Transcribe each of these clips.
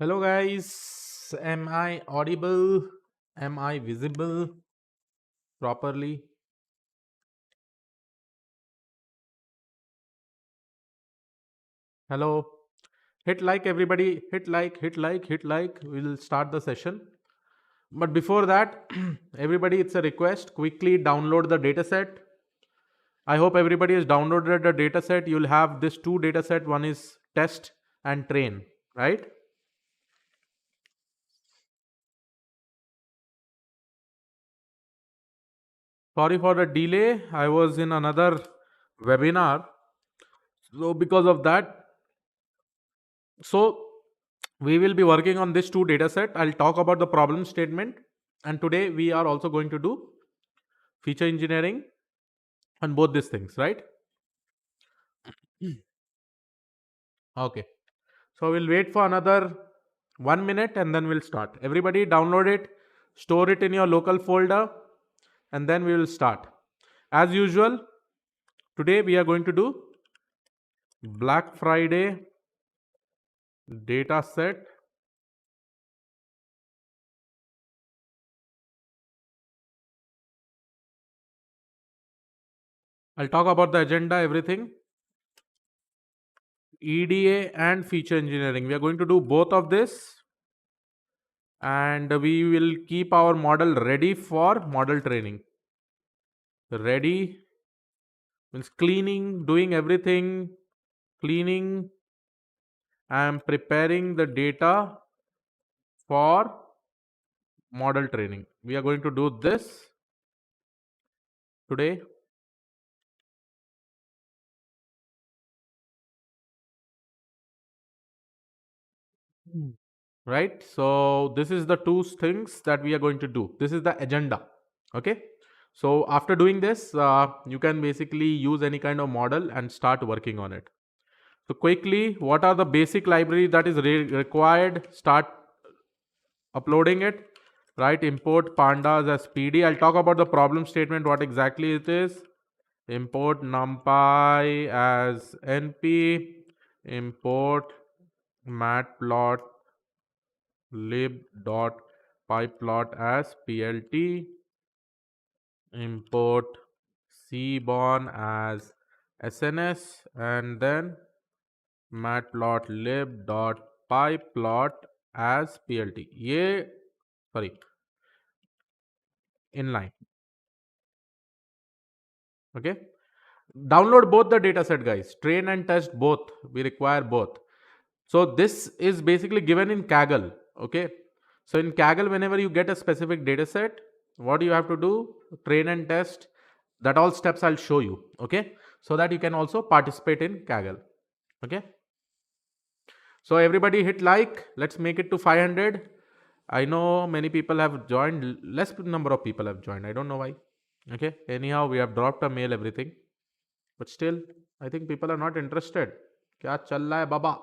Hello, guys. Am I audible? Am I visible properly? Hello. Hit like, everybody. Hit like, hit like, hit like. We'll start the session. But before that, everybody, it's a request. Quickly download the dataset. I hope everybody has downloaded the dataset. You'll have this two dataset. One is test and train, right? Sorry for the delay. I was in another webinar. So because of that, so we will be working on this two data set. I'll talk about the problem statement, and today we are also going to do feature engineering on both these things, right? Okay, so we'll wait for another 1 minute and then we'll start. Everybody download it, store it in your local folder, and then we will start. As usual, today we are going to do Black Friday data set. I'll talk about the agenda, everything. EDA and feature engineering. We are going to do both of this, and we will keep our model ready for model training. Ready means cleaning, doing everything, cleaning. I am preparing the data for model training. We are going to do this today. Right, so this is the two things that we are going to do. This is the agenda. Okay, so after doing this, you can basically use any kind of model and start working on it. So quickly, what are the basic library that is required? Start uploading it, right? Import pandas as pd. I'll talk about the problem statement, what exactly it is. Import numpy as np, import matplotlib dot pyplot as plt, import cbon as sns, and then matplotlib dot pyplot as plt. ये sorry, inline. Okay, download both the data set, guys. Train and test both. We require both. So this is basically given in Kaggle. Okay, so in Kaggle, whenever you get a specific data set, what you have to do? Train and test. That all steps I'll show you. Okay, so that you can also participate in Kaggle. Okay, so everybody hit like. Let's make it to 500. I know many people have joined. Less number of people have joined. I don't know why. Okay, anyhow, we have dropped a mail, everything. But still, I think people are not interested. क्या चल रहा है बाबा?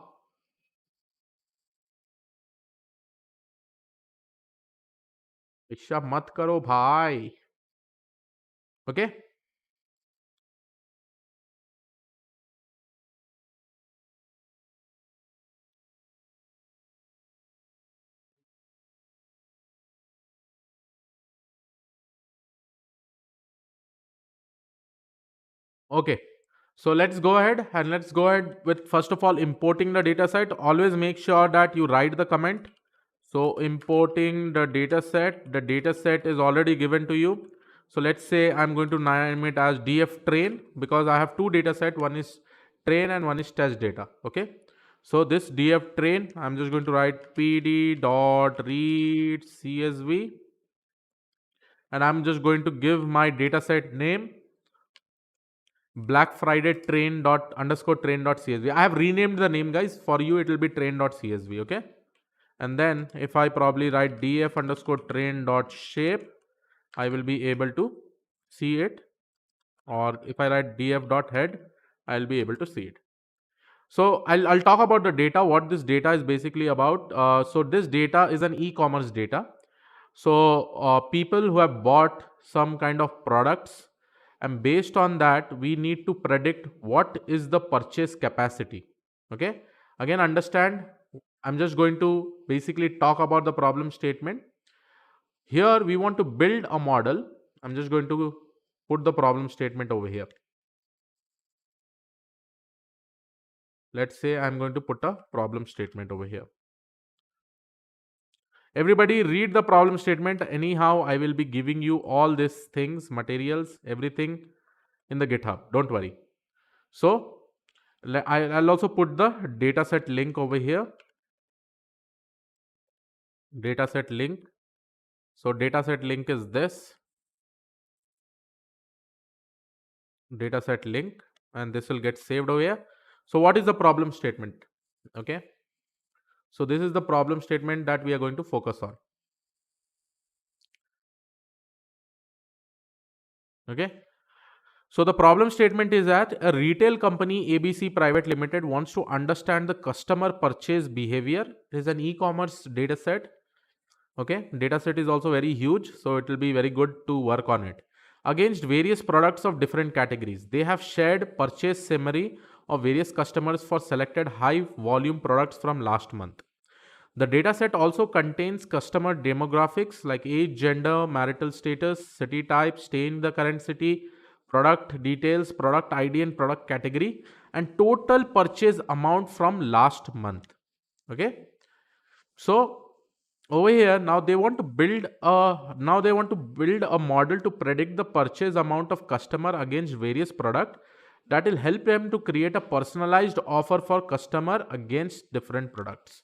ईर्ष्या मत करो भाई. Okay, okay, so let's go ahead, and let's go ahead with first of all importing the data set. Always make sure that you write the comment. So importing the data set is already given to you. So let's say I'm going to name it as df train, because I have two data set, one is train and one is test data. Okay, so this df train, I'm just going to write pd dot read csv, and I'm just going to give my dataset name Black Friday train dot underscore train dot csv. I have renamed the name, guys. For you, it will be train dot csv. Okay, and then if I probably write df underscore train dot shape, I will be able to see it. Or if I write df dot head, I'll be able to see it. So I'll talk about the data, what this data is basically about. So this data is an e-commerce data. So people who have bought some kind of products, and based on that, we need to predict what is the purchase capacity. Okay, again, understand, I'm just going to basically talk about the problem statement. Here we want to build a model. I'm just going to put the problem statement over here. Let's say I'm going to put a problem statement over here. Everybody read the problem statement. Anyhow, I will be giving you all these things, materials, everything in the GitHub. Don't worry. So I'll also put the dataset link over here. Dataset link. So dataset link is this. Dataset link, and this will get saved over here. So what is the problem statement? Okay. So this is the problem statement that we are going to focus on. Okay. So the problem statement is that a retail company ABC Private Limited wants to understand the customer purchase behavior. It is an e-commerce data set. Okay, data set is also very huge, so it will be very good to work on it. Against various products of different categories, they have shared purchase summary of various customers for selected high volume products from last month. The dataset also contains customer demographics like age, gender, marital status, city type, stay in the current city, product details, product ID and product category, and total purchase amount from last month. Okay. So over here now they want to build a model to predict the purchase amount of customer against various product that will help them to create a personalized offer for customer against different products.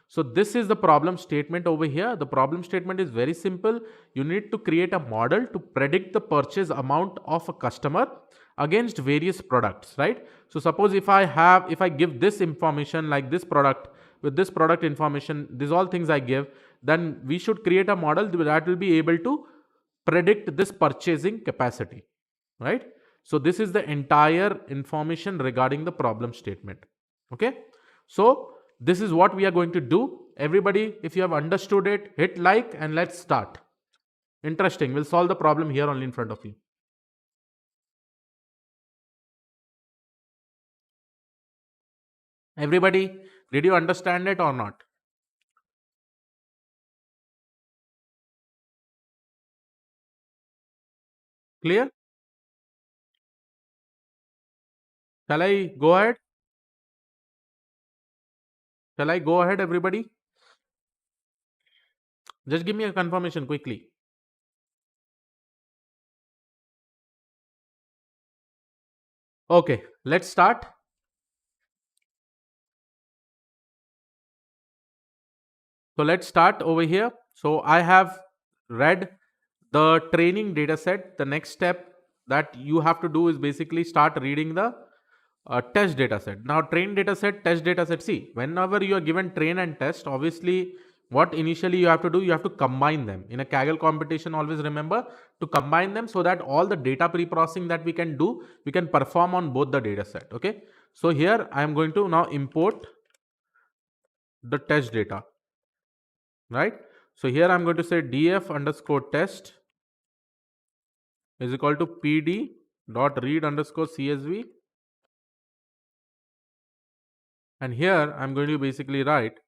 So this is the problem statement over here. The problem statement is very simple. You need to create a model to predict the purchase amount of a customer against various products, right? So suppose if I give this information like this product with this product information, these all things I give, then we should create a model that will be able to predict this purchasing capacity, right? So this is the entire information regarding the problem statement. Okay. So this is what we are going to do. Everybody, if you have understood it, hit like and let's start. Interesting. We'll solve the problem here only in front of you. Everybody, did you understand it or not? Clear? Shall I go ahead? Shall I go ahead, everybody? Just give me a confirmation quickly. Okay, let's start. So let's start over here. So I have read the training data set. The next step that you have to do is basically start reading the test data set. Now train data set, test data set. See, whenever you are given train and test, obviously what initially you have to do, you have to combine them. In a Kaggle competition, always remember to combine them so that all the data pre-processing that we can do, we can perform on both the data set. Okay. So here I am going to now import the test data, right? So here I'm going to say df underscore test is equal to pd dot read underscore csv, and here I'm going to basically write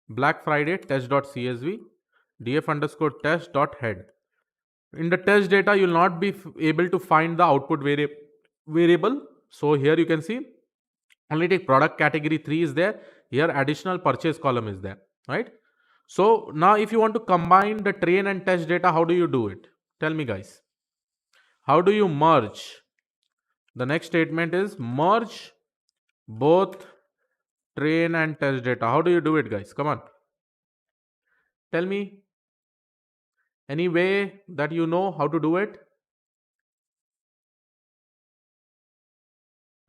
Black Friday test dot csv df underscore test dot head. In the test data, you will not be able to find the output variable. So here you can see only take product category 3 is there. Here additional purchase column is there, right? So now if you want to combine the train and test data, how do you do it? Tell me, guys. How do you merge? The next statement is merge both train and test data. How do you do it, guys? Come on. Tell me any way that you know how to do it.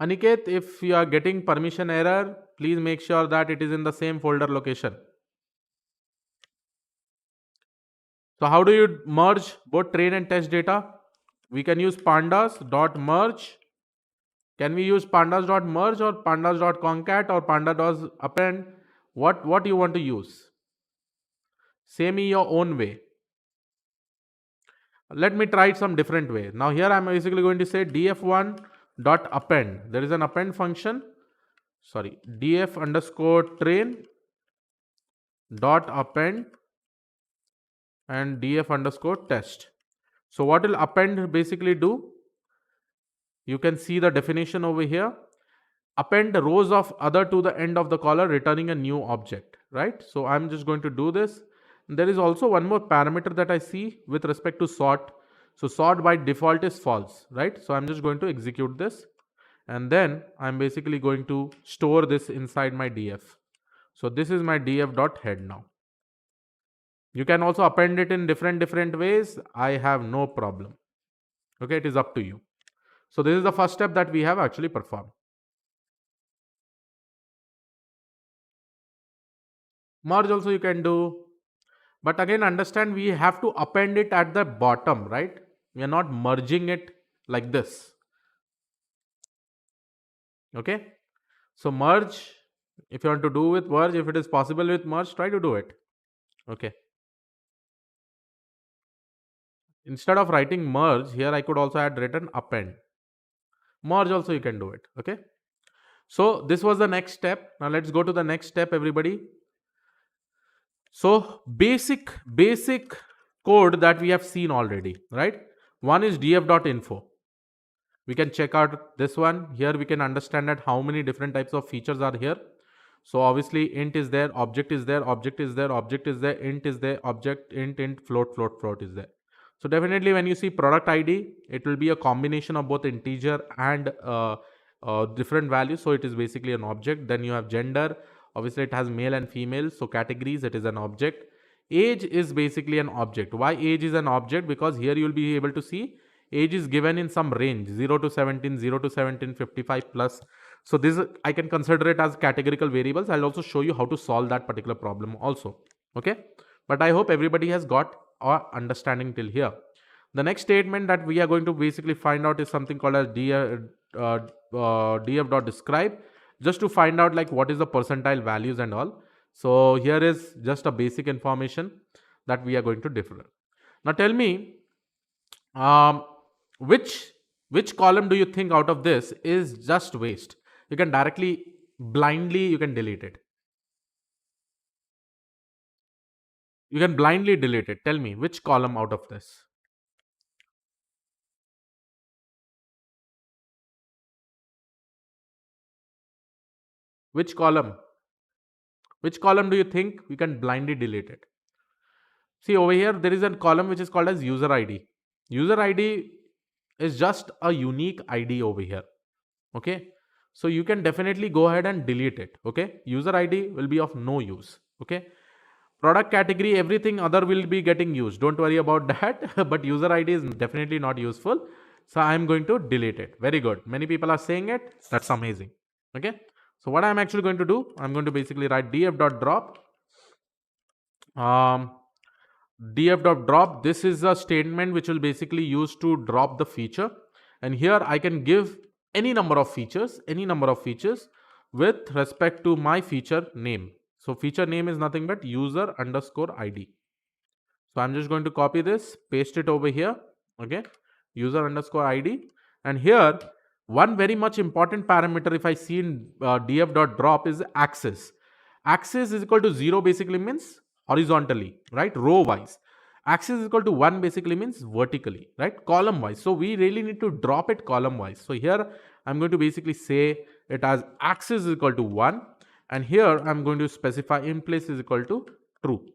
Aniket, if you are getting permission error, please make sure that it is in the same folder location. So how do you merge both train and test data? We can use pandas.merge. Can we use pandas.merge or pandas.concat or pandas.append? What you want to use? Say me your own way. Let me try it some different way. Now here I'm basically going to say df1.append. There is an append function. Sorry, df underscore train dot append and df underscore test. So what will append basically do? You can see the definition over here. Append rows of other to the end of the collar, returning a new object, right? So I'm just going to do this. There is also one more parameter that I see with respect to sort. So sort by default is false, right? So I'm just going to execute this, and then I'm basically going to store this inside my df. So this is my df.head now. You can also append it in different ways. I have no problem. Okay, it is up to you. So this is the first step that we have actually performed. Merge also you can do, but again understand we have to append it at the bottom, right? We are not merging it like this. Okay, so merge, if you want to do with merge, if it is possible with merge, try to do it. Okay, instead of writing merge here, I could also add written append. Merge also you can do it. Okay, so this was the next step. Now let's go to the next step, everybody. So basic code that we have seen already, right? One is df.info. We can check out this one. Here we can understand that how many different types of features are here. So obviously int is there, object is there, object is there, object is there, int is there, object, int, float is there. So definitely when you see product ID, it will be a combination of both integer and different values. So it is basically an object. Then you have gender. Obviously it has male and female. So categories, it is an object. Age is basically an object. Why age is an object? Because here you will be able to see age is given in some range 0 to 17, 0 to 17, 55 plus. So this I can consider it as categorical variables. I'll also show you how to solve that particular problem also. Okay, but I hope everybody has got our understanding till here. The next statement that we are going to basically find out is something called as df.describe, just to find out like what is the percentile values and all. So here is just a basic information that we are going to differ. Now tell me, um, which column do you think out of this is just waste? You can directly blindly you can delete it. You can blindly delete it. Tell me which column out of this. Which column? Which column do you think you can blindly delete it? See over here, there is a column which is called as user ID. User ID is just a unique ID over here. Okay. So you can definitely go ahead and delete it. Okay. User ID will be of no use. Okay. Product category, everything other will be getting used. Don't worry about that. But user ID is definitely not useful. So I'm going to delete it. Very good. Many people are saying it. That's amazing. Okay. So what I'm actually going to do, I'm going to basically write df.drop. Df.drop, this is a statement which will basically use to drop the feature. And here I can give any number of features with respect to my feature name. So feature name is nothing but user underscore ID. So I'm just going to copy this, paste it over here. Okay, user underscore ID. And here, one very much important parameter, if I see in df.drop, is axis. Axis is equal to 0 basically means horizontally, right? Row wise. Axis is equal to 1 basically means vertically, right? Column wise. So we really need to drop it column wise. So here I'm going to basically say it as axis is equal to 1. And here I'm going to specify in place is equal to true.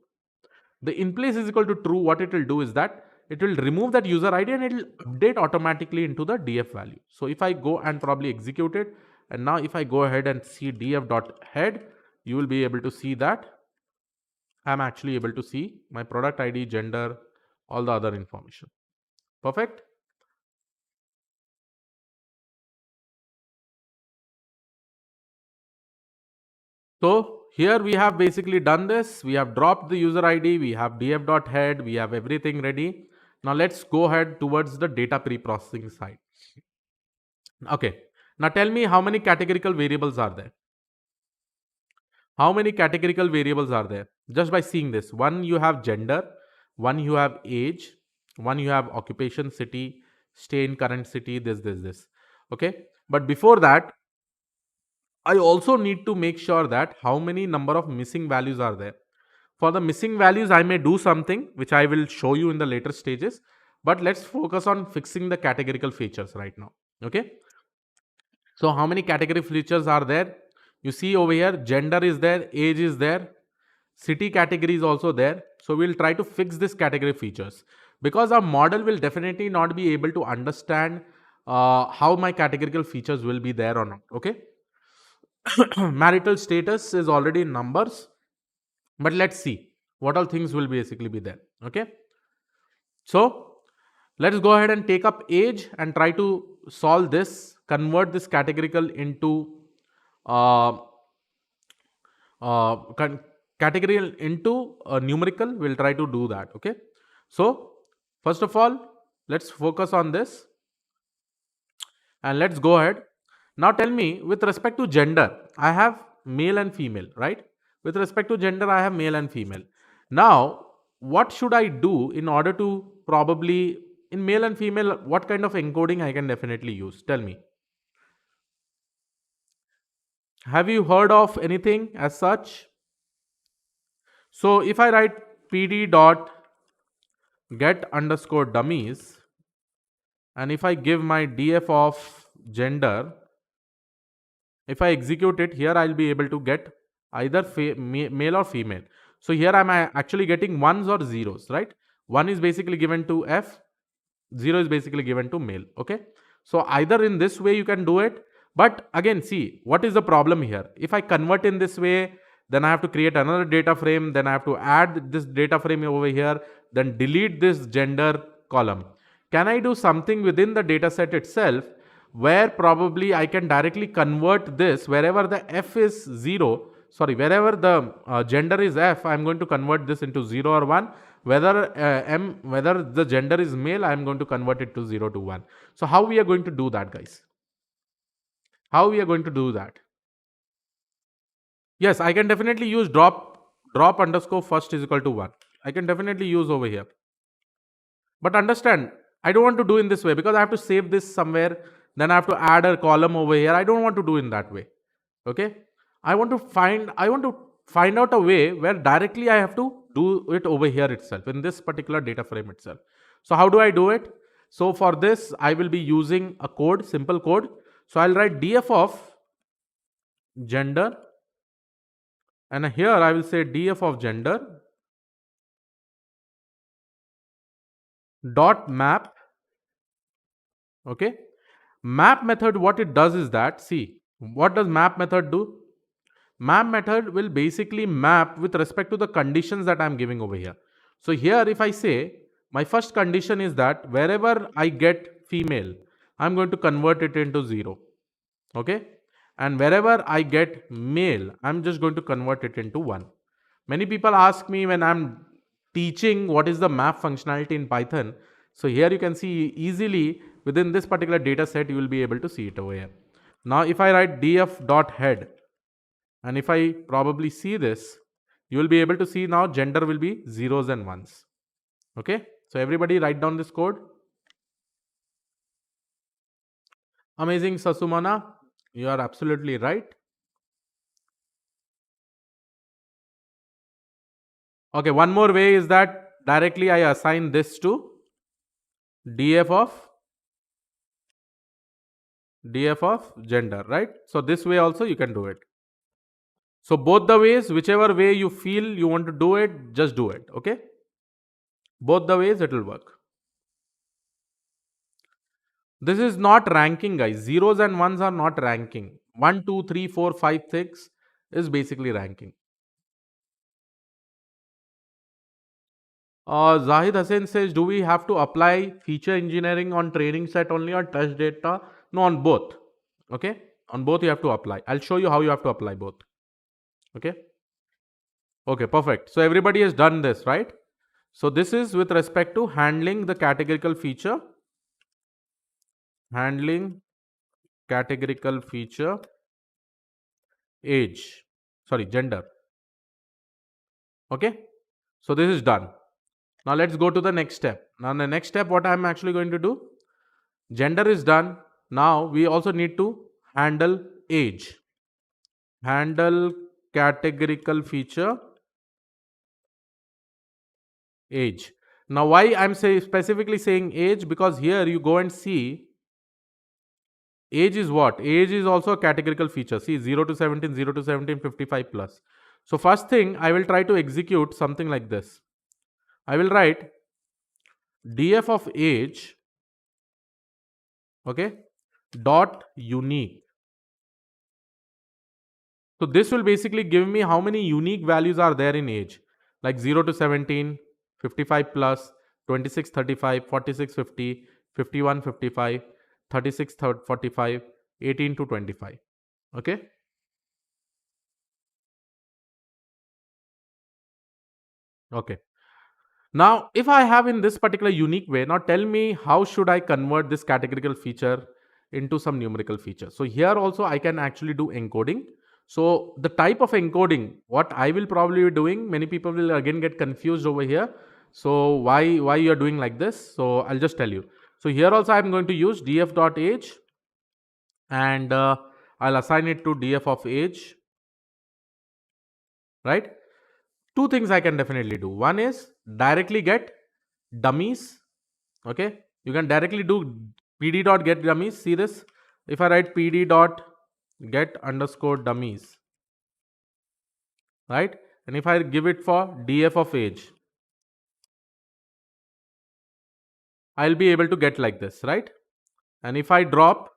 The in place is equal to true. What it will do is that it will remove that user ID and it will update automatically into the df value. So if I go and probably execute it, and now if I go ahead and see df.head, you will be able to see that I'm actually able to see my product ID, gender, all the other information. Perfect. So here we have basically done this. We have dropped the user ID, we have df.head, we have everything ready. Now let's go ahead towards the data pre-processing side. Okay. Now tell me how many categorical variables are there? How many categorical variables are there? Just by seeing this, one you have gender, one you have age, one you have occupation, city, stay in current city, this. Okay. But before that, I also need to make sure that how many number of missing values are there. For the missing values, I may do something which I will show you in the later stages. But let's focus on fixing the categorical features right now. Okay. So how many category features are there? You see over here, gender is there, age is there, city category is also there. So we'll try to fix this category features because our model will definitely not be able to understand how my categorical features will be there or not. Okay. Marital status is already in numbers, but let's see what all things will basically be there. Okay. So let's go ahead and take up age and try to solve this, convert this categorical into uh, uh, con- categorical into numerical. We'll try to do that. Okay. So first of all, let's focus on this and let's go ahead. Now tell me, with respect to gender, I have male and female, right? With respect to gender, I have male and female. Now, what should I do in order to probably, in male and female, what kind of encoding I can definitely use? Tell me. Have you heard of anything as such? So if I write pd dot get underscore dummies, and if I give my df of gender, if I execute it here, I'll be able to get either male or female. So here I'm actually getting ones or zeros, right? One is basically given to F, zero is basically given to male. Okay. So either in this way you can do it. But again, see, what is the problem here? If I convert in this way, then I have to create another data frame. Then I have to add this data frame over here, then delete this gender column. Can I do something within the data set itself where probably I can directly convert this wherever the F is 0, sorry, wherever the gender is F, I'm going to convert this into 0 or 1. Whether the gender is male, I'm going to convert it to 0 to 1. So how we are going to do that, guys? How we are going to do that? Yes, I can definitely use drop underscore first is equal to 1. I can definitely use over here. But understand, I don't want to do in this way because I have to save this somewhere. Then I have to add a column over here. I don't want to do in that way. Okay. I want to find out a way where directly I have to do it over here itself in this particular data frame itself. So how do I do it? So for this, I will be using a code, simple code. So I'll write df of gender, and here I will say df of gender dot map. Okay. Map method, what it does is that, see, what does map method do? Map method will basically map with respect to the conditions that I'm giving over here. So here if I say my first condition is that wherever I get female, I'm going to convert it into 0. Okay. And wherever I get male, I'm just going to convert it into 1. Many people ask me when I'm teaching what is the map functionality in Python. So here you can see easily within this particular data set, you will be able to see it over here. Now if I write df.head, and if I probably see this, you will be able to see now gender will be zeros and ones. Okay. So everybody write down this code. Amazing, Sasumana. You are absolutely right. Okay. One more way is that directly I assign this to df of gender, right? So this way also you can do it. So both the ways, whichever way you feel you want to do it, just do it. Okay. Both the ways it will work. This is not ranking, guys. Zeros and ones are not ranking. 1, 2, 3, 4, 5, 6 is basically ranking. Zahid Hussain says, do we have to apply feature engineering on training set only or test data? No, on both. Okay. On both you have to apply. I'll show you how you have to apply both. Okay. Okay, perfect. So everybody has done this, right? So this is with respect to handling the categorical feature. Handling categorical feature age. Sorry, gender. Okay. So this is done. Now let's go to the next step. Now the next step, what I'm actually going to do, gender is done. Now we also need to handle age. Handle categorical feature age. Now why I'm specifically saying age, because here you go and see age is what? Age is also a categorical feature. See 0 to 17, 0 to 17, 55 plus. So first thing I will try to execute something like this. I will write df of age, okay, dot unique. So this will basically give me how many unique values are there in age, like 0 to 17, 55 plus, 26 35, 46 50, 51 55, 36 45, 18 to 25. Okay. Okay. Now, if I have in this particular unique way, now tell me how should I convert this categorical feature into some numerical feature. So here also I can actually do encoding. So the type of encoding, what I will probably be doing, many people will again get confused over here. So why you are doing like this? So I'll just tell you. So here also I'm going to use df.age, and I'll assign it to df of age, right? Two things I can definitely do. One is directly get dummies. Okay, you can directly do pd dot get dummies. See this, if I write pd dot get underscore dummies, right, and if I give it for df of age, I'll be able to get like this, right? And if I drop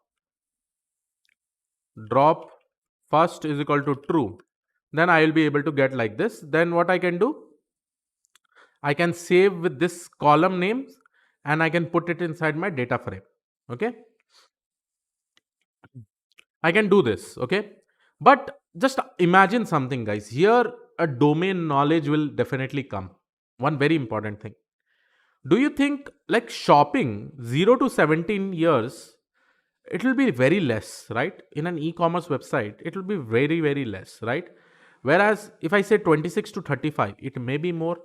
first is equal to true, then I will be able to get like this. Then what I can do, I can save with this column names and I can put it inside my data frame. Okay, I can do this. Okay, but just imagine something, guys. Here a domain knowledge will definitely come. One very important thing, do you think like shopping 0 to 17 years, it will be very less, right? In an e-commerce website it will be very very less, right? Whereas if I say 26 to 35, it may be more.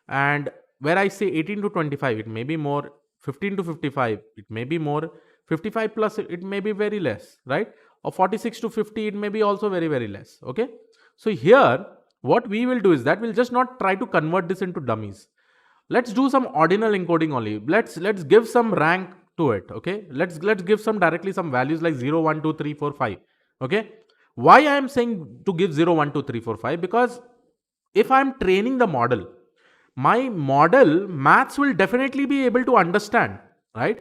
And where I say 18 to 25, it may be more. 15 to 55, it may be more. 55 plus, it may be very less, right? Or 46 to 50, it may be also very very less. Okay, so here what we will do is that we'll just not try to convert this into dummies. Let's do some ordinal encoding only. Let's give some rank to it. Okay, let's give some directly some values like 0 1 2 3 4 5. Okay, why I am saying to give 0 1 2 3 4 5, because if I am training the model, my model maths will definitely be able to understand, right?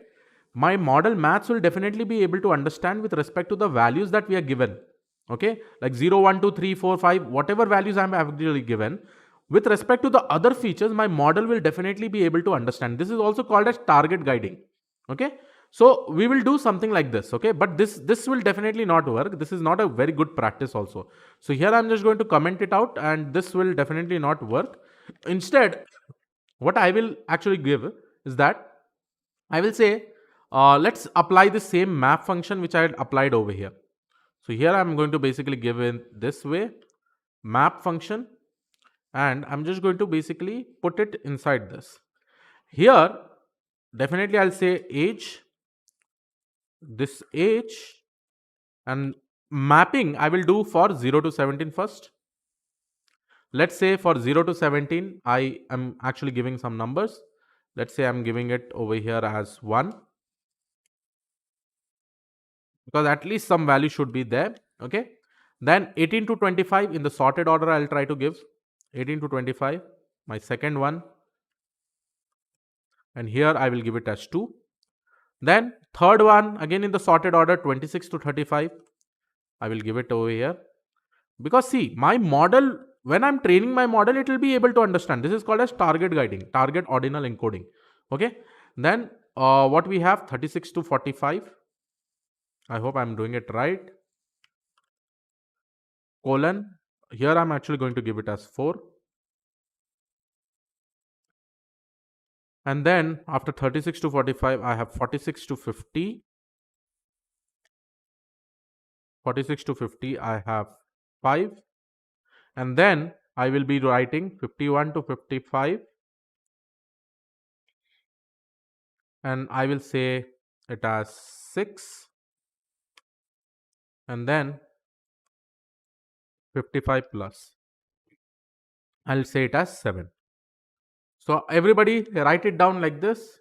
My model maths will definitely be able to understand with respect to the values that we are given. Okay, like 0 1 2 3 4 5, whatever values I'm actually given, with respect to the other features, my model will definitely be able to understand. This is also called as target guiding. Okay, so we will do something like this. Okay, but this will definitely not work. This is not a very good practice also. So here I'm just going to comment it out, and this will definitely not work. Instead, what I will actually give is that I will say, let's apply the same map function which I had applied over here. So here I'm going to basically give in this way map function, and I'm just going to basically put it inside this. Here, definitely I'll say age, this age, and mapping I will do for 0 to 17 first. Let's say for 0 to 17, I am actually giving some numbers. Let's say I'm giving it over here as 1, because at least some value should be there. Okay, then 18 to 25 in the sorted order I'll try to give 18 to 25, my second one, and here I will give it as 2. Then third one again in the sorted order 26 to 35, I will give it over here, because see my model, when I'm training my model, it will be able to understand. This is called as target guiding, target ordinal encoding. Okay, then what we have 36 to 45, I hope I'm doing it right, colon, here I'm actually going to give it as 4. And then after 36 to 45, I have 46 to 50. 46 to 50, I have 5. And then I will be writing 51 to 55. And I will say it as 6. And then 55 plus, I'll say it as 7. So everybody write it down like this.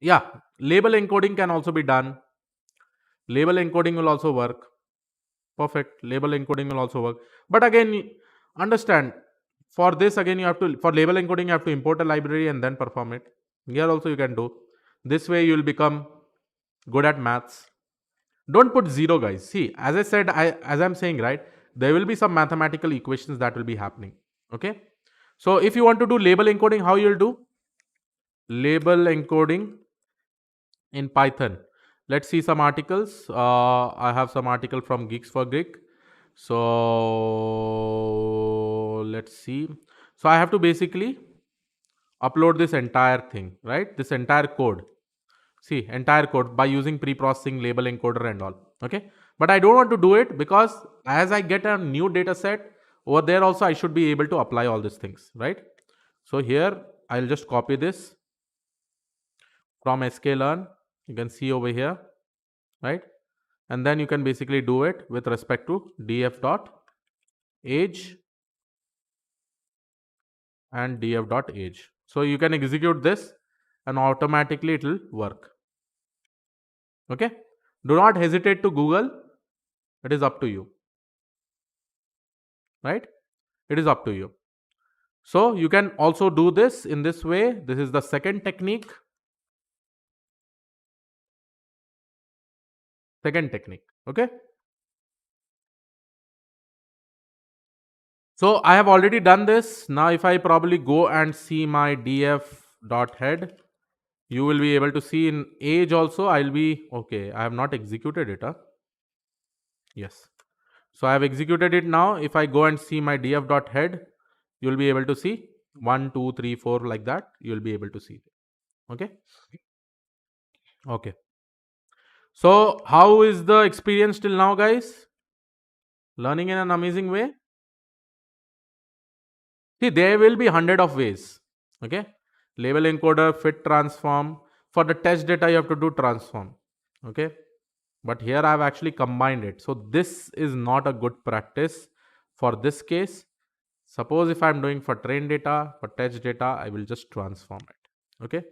Yeah, label encoding can also be done. Label encoding will also work. Perfect. Label encoding will also work. But again, understand, for this again you have to, for label encoding you have to import a library and then perform it. Here also you can do. This way you will become good at maths. Don't put zero, guys. See, as I said, as I'm saying, right, there will be some mathematical equations that will be happening. Okay. So if you want to do label encoding, how you'll do? Label encoding in Python. Let's see some articles. I have some article from Geeks for Geek. So let's see. So I have to basically upload this entire thing, right? This entire code. See, entire code by using pre-processing, label encoder and all. Okay. But I don't want to do it because as I get a new data set over there also, I should be able to apply all these things, right? So here I'll just copy this from sklearn. You can see over here, right? And then you can basically do it with respect to df dot age and df dot age. So you can execute this and automatically it will work. Okay. Do not hesitate to Google. It is up to you, right? It is up to you. So you can also do this in this way. This is the second technique. Okay. So I have already done this. Now if I probably go and see my df dot head, you will be able to see in age also. I'll be okay. I have not executed it. Yes. So I have executed it now. If I go and see my df dot head, you'll be able to see 1, 2, 3, 4 like that. You'll be able to see. Okay. Okay. So how is the experience till now, guys? Learning in an amazing way. See, there will be 100 of ways. Okay. Label encoder, fit transform. For the test data, you have to do transform. Okay. But here I have actually combined it. So this is not a good practice for this case. Suppose if I'm doing for train data, for test data, I will just transform it. Okay.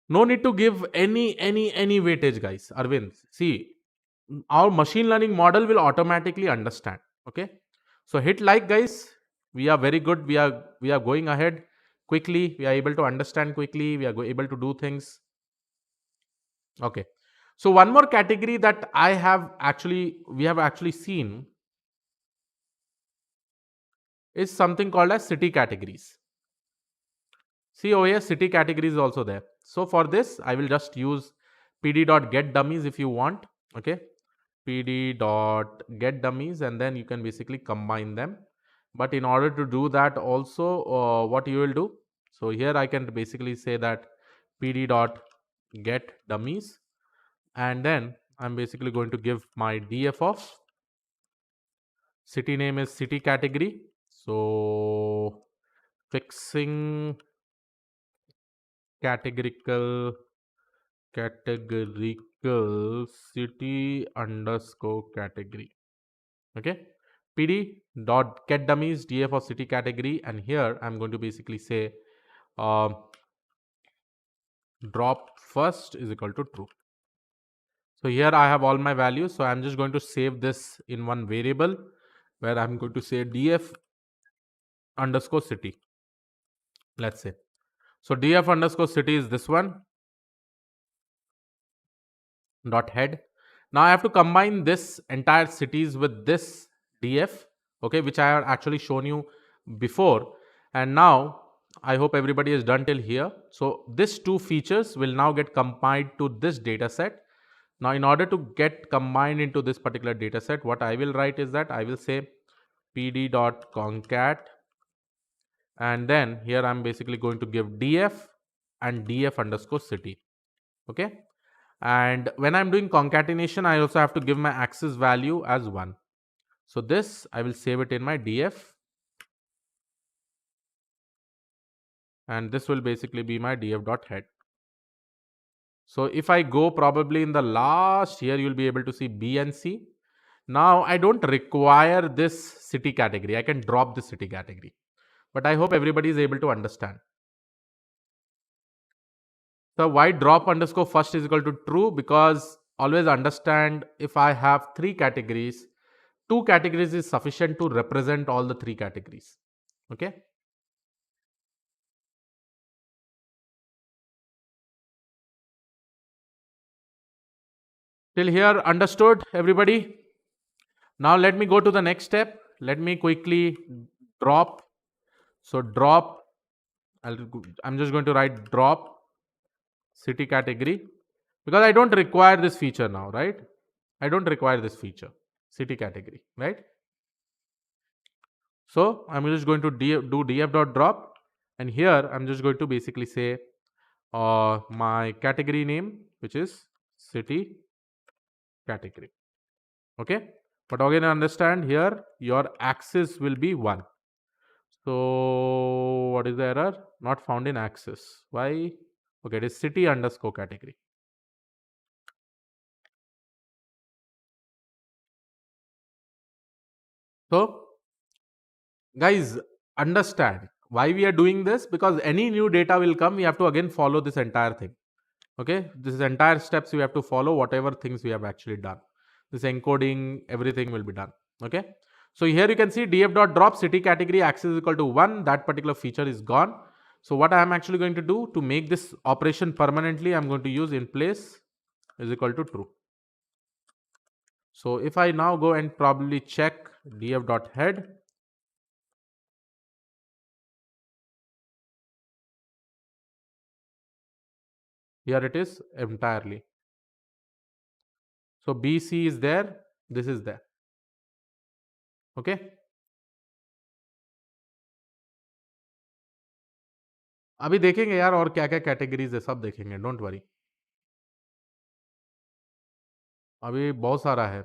No need to give any weightage, guys. Arvind, see, our machine learning model will automatically understand. Okay. So hit like, guys. We are very good. We are going ahead quickly. We are able to understand quickly. We are able to do things. Okay. So one more category that we have actually seen is something called as city categories. See over here, city category is also there. So for this, I will just use pd.getDummies if you want. Okay. pd.getDummies, and then you can basically combine them. But in order to do that also, what you will do? So here I can basically say that pd.getDummies, and then I'm basically going to give my df of city name is city category. So fixing categorical city underscore category. Okay. pd dot get dummies df of city category, and here I'm going to basically say um, drop first is equal to true. So here I have all my values. So I'm just going to save this in one variable where I'm going to say df underscore city. Let's say. So df underscore city is this one dot head. Now I have to combine this entire cities with this df, okay, which I have actually shown you before. And now I hope everybody is done till here. So this two features will now get combined to this data set. Now in order to get combined into this particular data set, what I will write is that I will say pd.concat, and then here I'm basically going to give df and df underscore city. Okay. And when I'm doing concatenation, I also have to give my axis value as 1. So this I will save it in my df, and this will basically be my df dot head. So if I go probably in the last here, you'll be able to see B and C. Now I don't require this city category. I can drop the city category. But I hope everybody is able to understand. So why drop underscore first is equal to true? Because always understand, if I have three categories, two categories is sufficient to represent all the three categories. Okay. Till here understood everybody? Now let me go to the next step. Let me quickly drop. So drop, I'm just going to write drop city category, because I don't require this feature now, right? I don't require this feature, city category, right? So I'm just going to do df.drop, and here I'm just going to basically say my category name, which is city category. Okay. But again, understand here your axis will be 1. So what is the error? Not found in axis. Why? Okay, it is city underscore category. So guys, understand why we are doing this, because any new data will come, we have to again follow this entire thing. Okay, this entire steps we have to follow, whatever things we have actually done. This encoding, everything will be done. Okay, so here you can see df.drop city category axis is equal to 1. That particular feature is gone. So what I am actually going to do to make this operation permanently, I'm going to use in place is equal to true. So if I now go and probably check df.head, here it is entirely. So BC is there, this is there. Okay. अभी देखेंगे यार और क्या क्या categories है, सब देखेंगे, don't worry, अभी बहुत सारा है.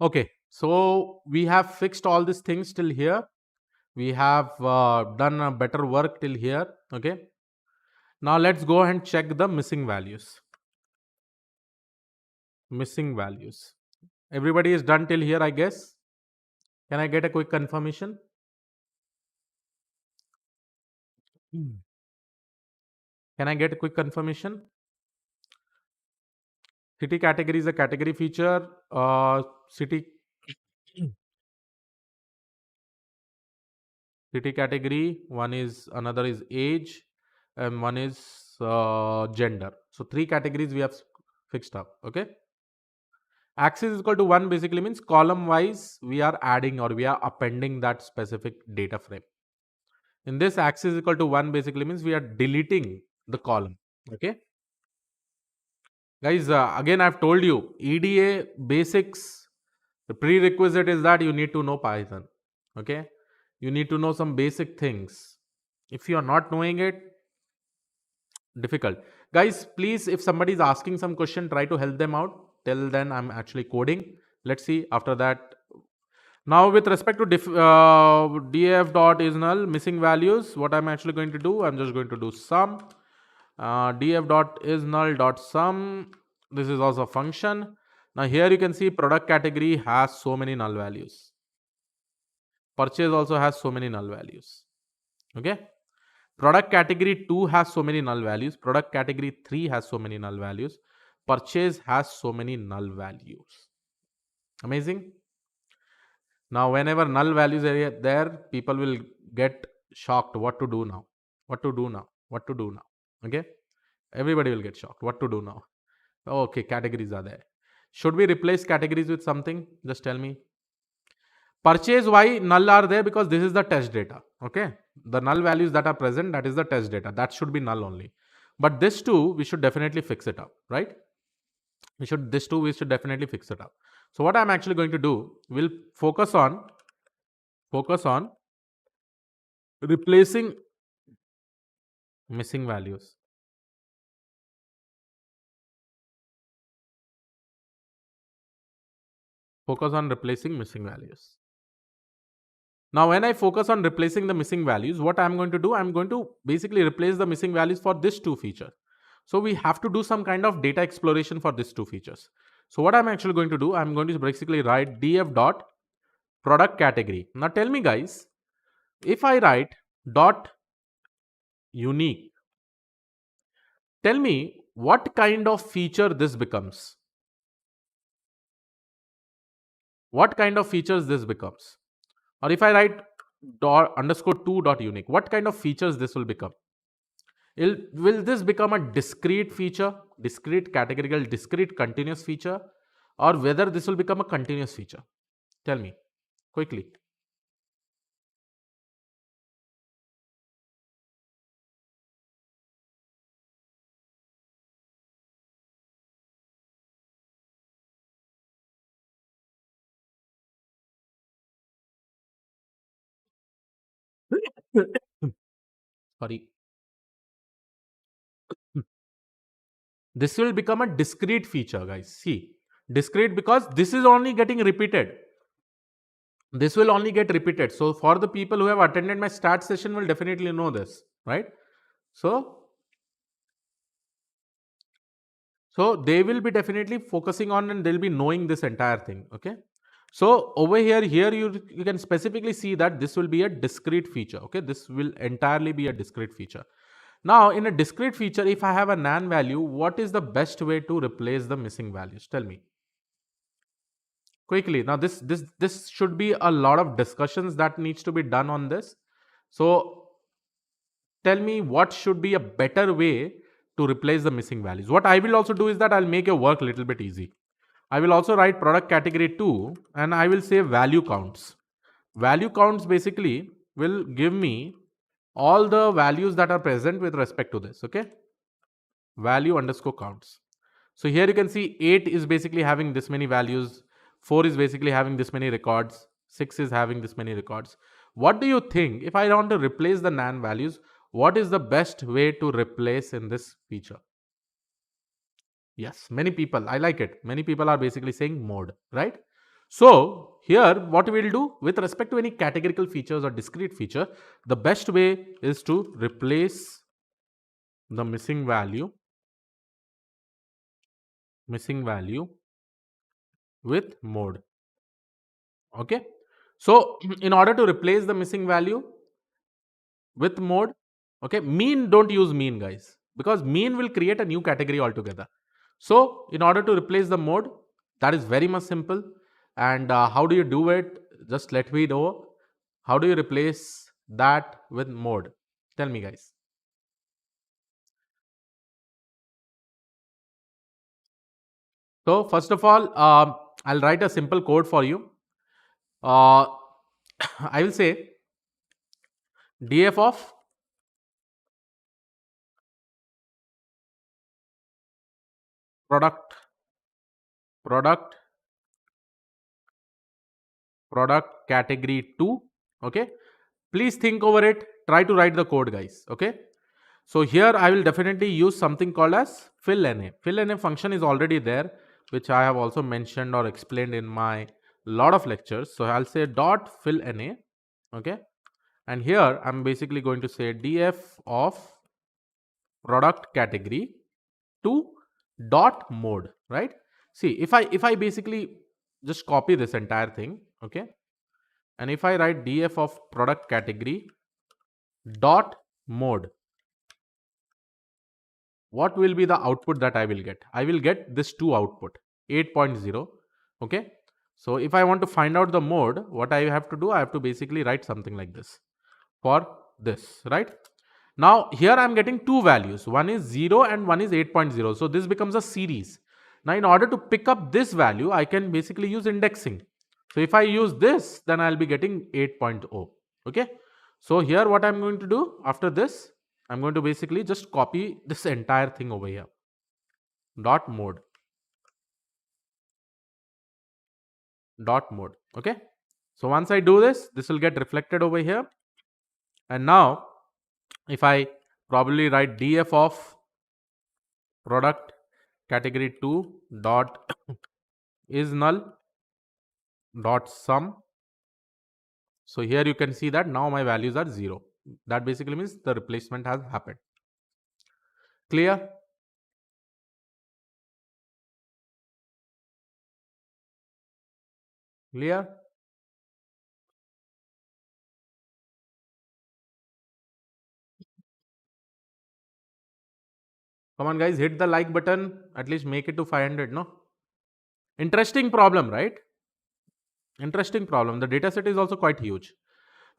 Okay, so we have fixed all these things till here. We have done a better work till here. Okay, now let's go and check the missing values. Missing values. Everybody is done till here, I guess. Can I get a quick confirmation? Can I get a quick confirmation? City category is a category feature. City city category, one is, another is age, and one is gender. So three categories we have fixed up. Okay, axis is equal to 1 basically means column wise we are adding or we are appending that specific data frame. In this, axis is equal to 1 basically means we are deleting the column. Okay, guys, again I've told you, EDA basics, the prerequisite is that you need to know Python. Okay, you need to know some basic things. If you are not knowing it, difficult. Guys, please, if somebody is asking some question, try to help them out. Till then I'm actually coding. Let's see after that. Now with respect to df dot is null missing values, what I'm actually going to do, I'm just going to do sum. Df dot is null dot sum. This is also a function. Now here you can see product category has so many null values. Purchase also has so many null values. Okay, product category 2 has so many null values. Product category 3 has so many null values. Purchase has so many null values. Amazing. Now, whenever null values are there, people will get shocked. What to do now? What to do now? What to do now? Okay. Everybody will get shocked. What to do now? Okay, categories are there. Should we replace categories with something? Just tell me. Purchase, why null are there? Because this is the test data. Okay. The null values that are present, that is the test data. That should be null only. But this too, we should definitely fix it up, right? We should definitely fix it up. So what I'm actually going to do, we'll focus on replacing missing values. Focus on replacing missing values. Now, when I focus on replacing the missing values, what I'm going to do, I'm going to basically replace the missing values for this two feature. So we have to do some kind of data exploration for these two features. So what I'm actually going to do, I'm going to basically write df dot product category. Now tell me guys, if I write dot unique, tell me what kind of feature this becomes. What kind of features this becomes? Or if I write dot underscore 2 dot unique, what kind of features this will become? Will this become a discrete feature, discrete categorical, discrete continuous feature, or whether this will become a continuous feature? Tell me quickly. Sorry. This will become a discrete feature, guys. See, discrete because this is only getting repeated. This will only get repeated. So for the people who have attended my start session will definitely know this, right? So they will be definitely focusing on and they'll be knowing this entire thing. Okay. So over here you can specifically see that this will be a discrete feature. Okay. This will entirely be a discrete feature. Now in a discrete feature, if I have a nan value, what is the best way to replace the missing values? Tell me quickly. Now this should be a lot of discussions that needs to be done on this. So tell me what should be a better way to replace the missing values. What I will also do is that I'll make your work a little bit easy. I will also write product category 2 and I will say value counts. Value counts basically will give me all the values that are present with respect to this. Okay. Value underscore counts. So here you can see 8 is basically having this many values. 4 is basically having this many records. 6 is having this many records. What do you think if I want to replace the nan values? What is the best way to replace in this feature? Yes, many people, I like it. Many people are basically saying mode, right? So here what we'll do with respect to any categorical features or discrete feature, the best way is to replace the missing value with mode. Okay. So in order to replace the missing value with mode, okay, mean, don't use mean guys, because mean will create a new category altogether. So in order to replace the mode, that is very much simple. And how do you do it? Just let me know. How do you replace that with mode? Tell me guys. So first of all, I'll write a simple code for you. uh, I will say df of product product product category 2. Okay, please think over it, try to write the code guys. Okay, so here I will definitely use something called as fill na. Fill na function is already there, which I have also mentioned or explained in my lot of lectures. So I'll say dot fill na. Okay, and here I'm basically going to say df of product category to dot mode, right? See, if I basically just copy this entire thing, okay, and if I write df of product category dot mode, what will be the output that I will get? I will get this two output 8.0. Okay, so if I want to find out the mode, what I have to do, I have to basically write something like this for this, right? Now here I'm getting two values, one is 0 and one is 8.0. So this becomes a series. Now in order to pick up this value, I can basically use indexing. So if I use this, then I'll be getting 8.0. Okay, so here what I'm going to do after this, I'm going to basically just copy this entire thing over here. Dot mode. Dot mode. Okay. So once I do this, this will get reflected over here. And now if I probably write df of product category 2 dot is null, dot sum. So here you can see that now my values are 0. That basically means the replacement has happened. Clear? Clear? Come on guys, hit the like button. At least make it to 500, no? Interesting problem, right? Interesting problem. The data set is also quite huge.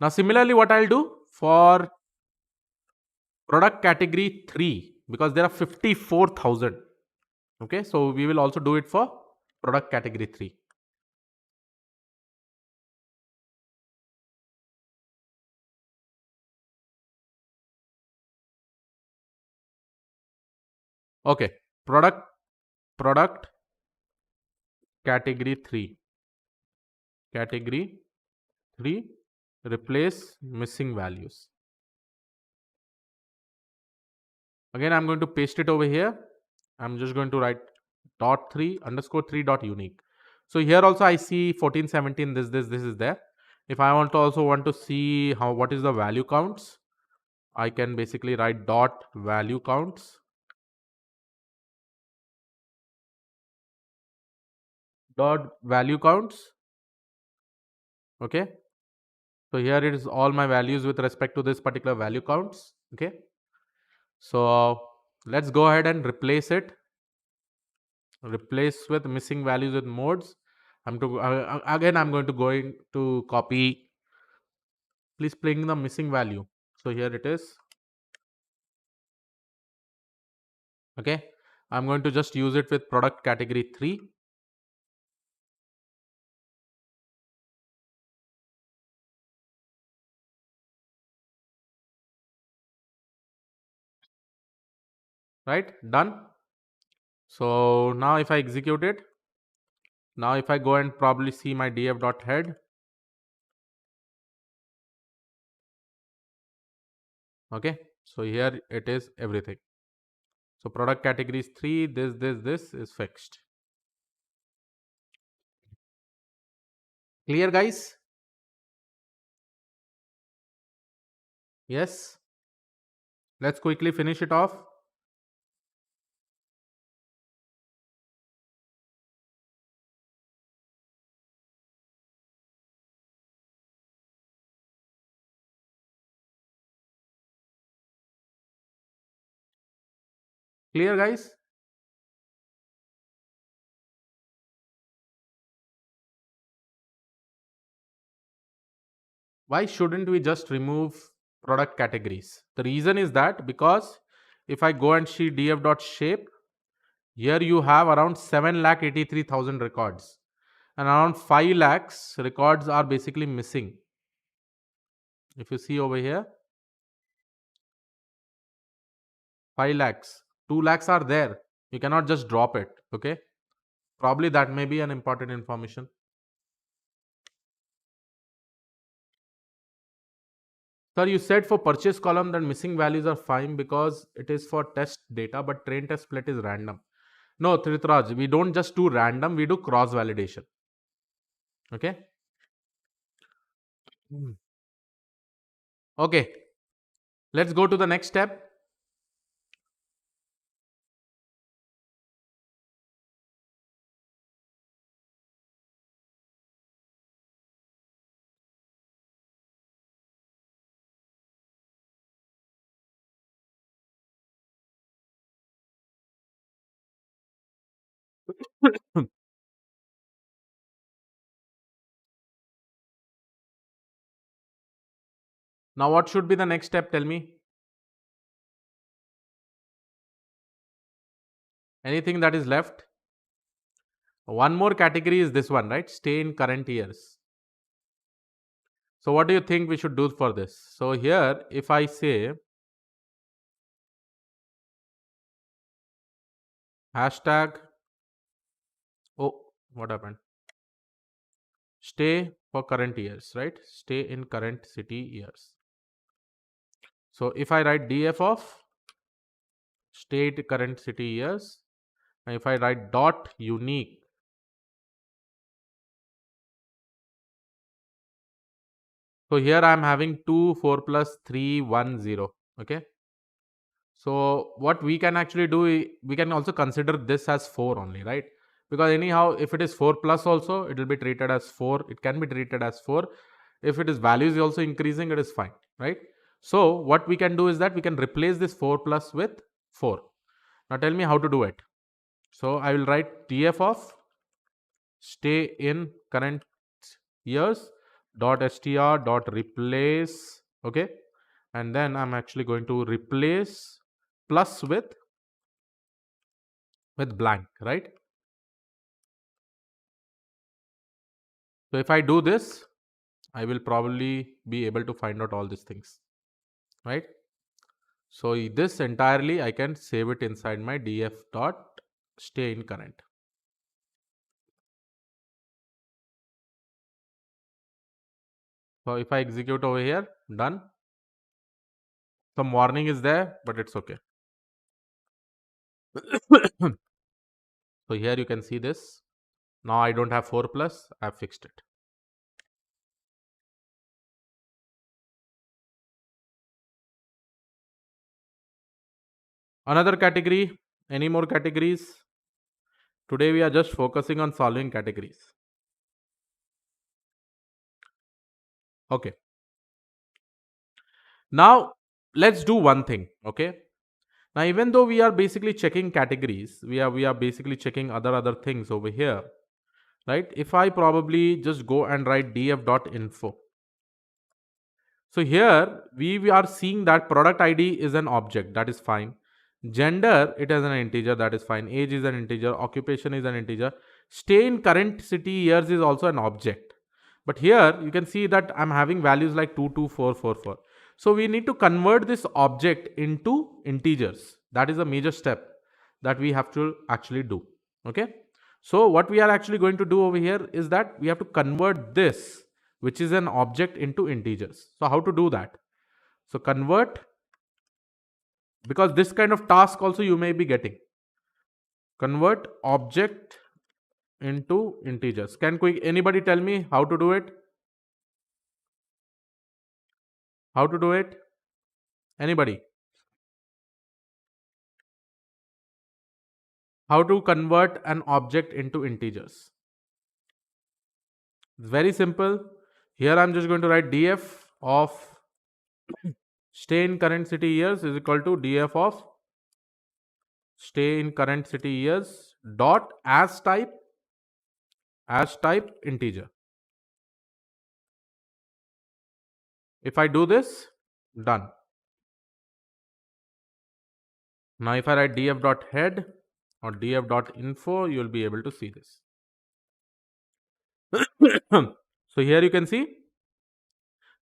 Now similarly what I'll do for product category 3, because there are 54,000. Okay, so we will also do it for product category 3. Okay, product category 3. Category 3, replace missing values. Again, I'm going to paste it over here. I'm just going to write dot 3 underscore 3 dot unique. So here also I see 14, 17, this is there. If I also want to see what is the value counts, I can basically write dot value counts. Dot value counts. Okay. So here it is all my values with respect to this particular value counts. Okay. So let's go ahead and replace it. Replace with missing values with modes. Again I'm going to copy. Please bring the missing value. So here it is. Okay. I'm going to just use it with product category 3. Right. Done. So now if I execute it, now if I go and probably see my df.head. Okay. So here it is everything. So product categories 3, this is fixed. Clear guys? Yes. Let's quickly finish it off. Clear guys? Why shouldn't we just remove product categories? The reason is that because if I go and see df.shape, here you have around 7,83,000 records and around 5 lakhs records are basically missing. If you see over here, 5 lakhs, 2 lakhs are there. You cannot just drop it. Okay. Probably that may be an important information. Sir, you said for purchase column that missing values are fine because it is for test data, but train test split is random. No, Tritraj, we don't just do random, we do cross validation. Okay. Okay. Let's go to the next step. Now, what should be the next step? Tell me. Anything that is left? One more category is this one, right? Stay in current years. So, what do you think we should do for this? So, here, if I say hashtag, oh, what happened? Stay for current years, right? Stay in current city years. So, if I write df of state current city years, and if I write dot unique, So here I am having 2, 4 plus 3, 1, 0. Okay. So what we can actually do, we can also consider this as 4 only, right? Because anyhow, if it is 4 plus also, it will be treated as 4. It can be treated as 4. If it is values also increasing, it is fine, right? So what we can do is that we can replace this 4 plus with 4. Now tell me how to do it. So I will write df of stay in current years dot str dot replace. Okay. And then I'm actually going to replace plus with blank, right? So if I do this, I will probably be able to find out all these things, right? So this entirely I can save it inside my df dot stay in current. So if I execute over here, done. Some warning is there, but it's okay. So here you can see this. Now I don't have 4 plus, I've fixed it. Another category, any more categories? Today we are just focusing on solving categories. Okay. Now let's do one thing. Okay. Now even though we are basically checking categories, we are basically checking other things over here, right? If I probably just go and write df.info. So here we are seeing that product ID is an object, that is fine. Gender, it is an integer, that is fine. Age is an integer, occupation is an integer. Stay in current city years is also an object. But here you can see that I'm having values like 22444. So we need to convert this object into integers. That is a major step that we have to actually do. Okay. So what we are actually going to do over here is that we have to convert this, which is an object, into integers. So how to do that? So convert, because this kind of task also you may be getting. Convert object into integers. Can anybody tell me how to do it? How to do it? Anybody? How to convert an object into integers? It's very simple. Here I'm just going to write df of stay in current city years is equal to df of stay in current city years dot as type integer. If I do this, done. Now if I write df.head or df.info, you will be able to see this. So here you can see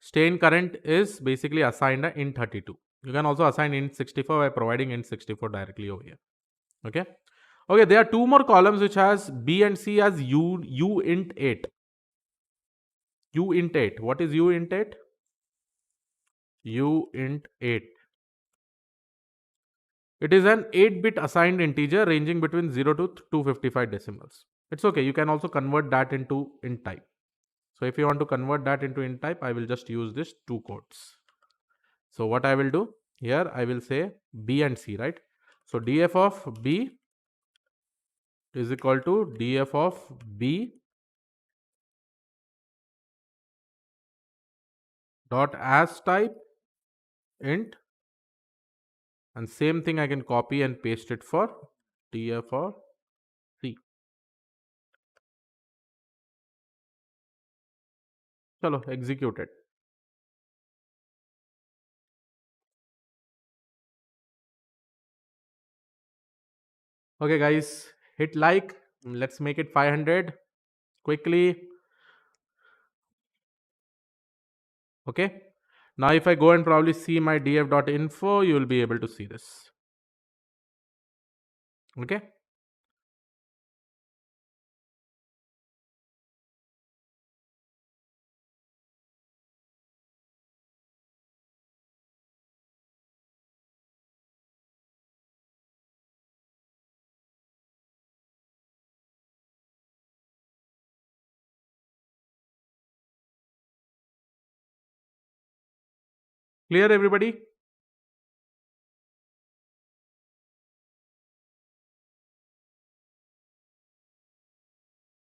stay in current is basically assigned a int32. You can also assign int64 by providing int64 directly over here. Okay. Okay, there are two more columns which has b and c as u int 8. U int 8. What is u int 8? U int 8. It is an 8-bit assigned integer ranging between 0 to 255 decimals. It's okay. You can also convert that into int type. So if you want to convert that into int type, I will just use this two quotes. So what I will do here, I will say b and c, right? So df of b is equal to df of b dot as type int, and same thing I can copy and paste it for df of c. Chalo, execute it. Okay guys, hit like. Let's make it 500 quickly. Okay. Now if I go and probably see my df.info, you will be able to see this. Okay. Clear, everybody?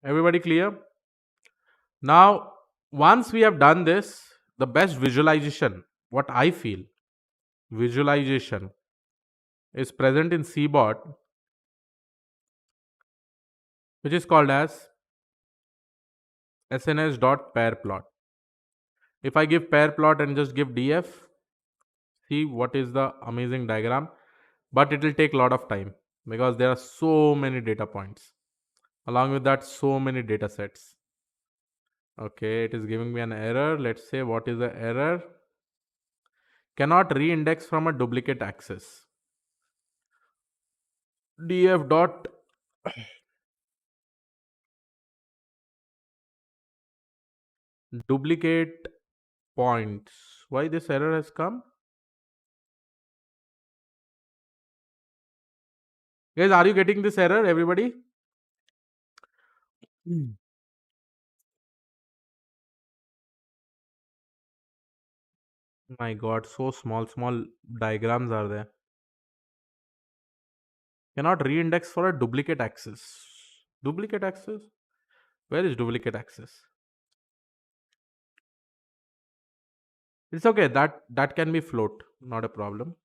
Everybody clear? Now, once we have done this, the best visualization, what I feel, visualization is present in CBOT, which is called as sns.pairplot. If I give pair plot and just give df, see what is the amazing diagram, but it will take a lot of time because there are so many data points. Along with that, so many data sets. Okay, it is giving me an error. Let's say what is the error? Cannot re-index from a duplicate access. Df dot duplicate points. Why this error has come? Guys, are you getting this error, everybody? My god, so small diagrams are there. Cannot re-index for a duplicate axis. Duplicate axis? Where is duplicate axis? It's okay. That can be float. Not a problem.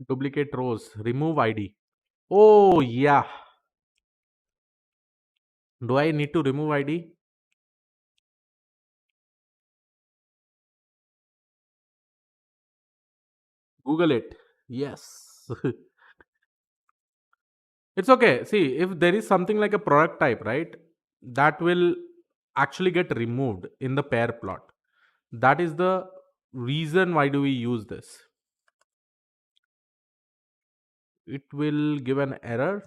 Duplicate rows. Remove ID. Oh yeah. Do I need to remove ID? Google it. Yes. It's okay. See, if there is something like a product type, right, that will actually get removed in the pair plot. That is the reason why do we use this. It will give an error.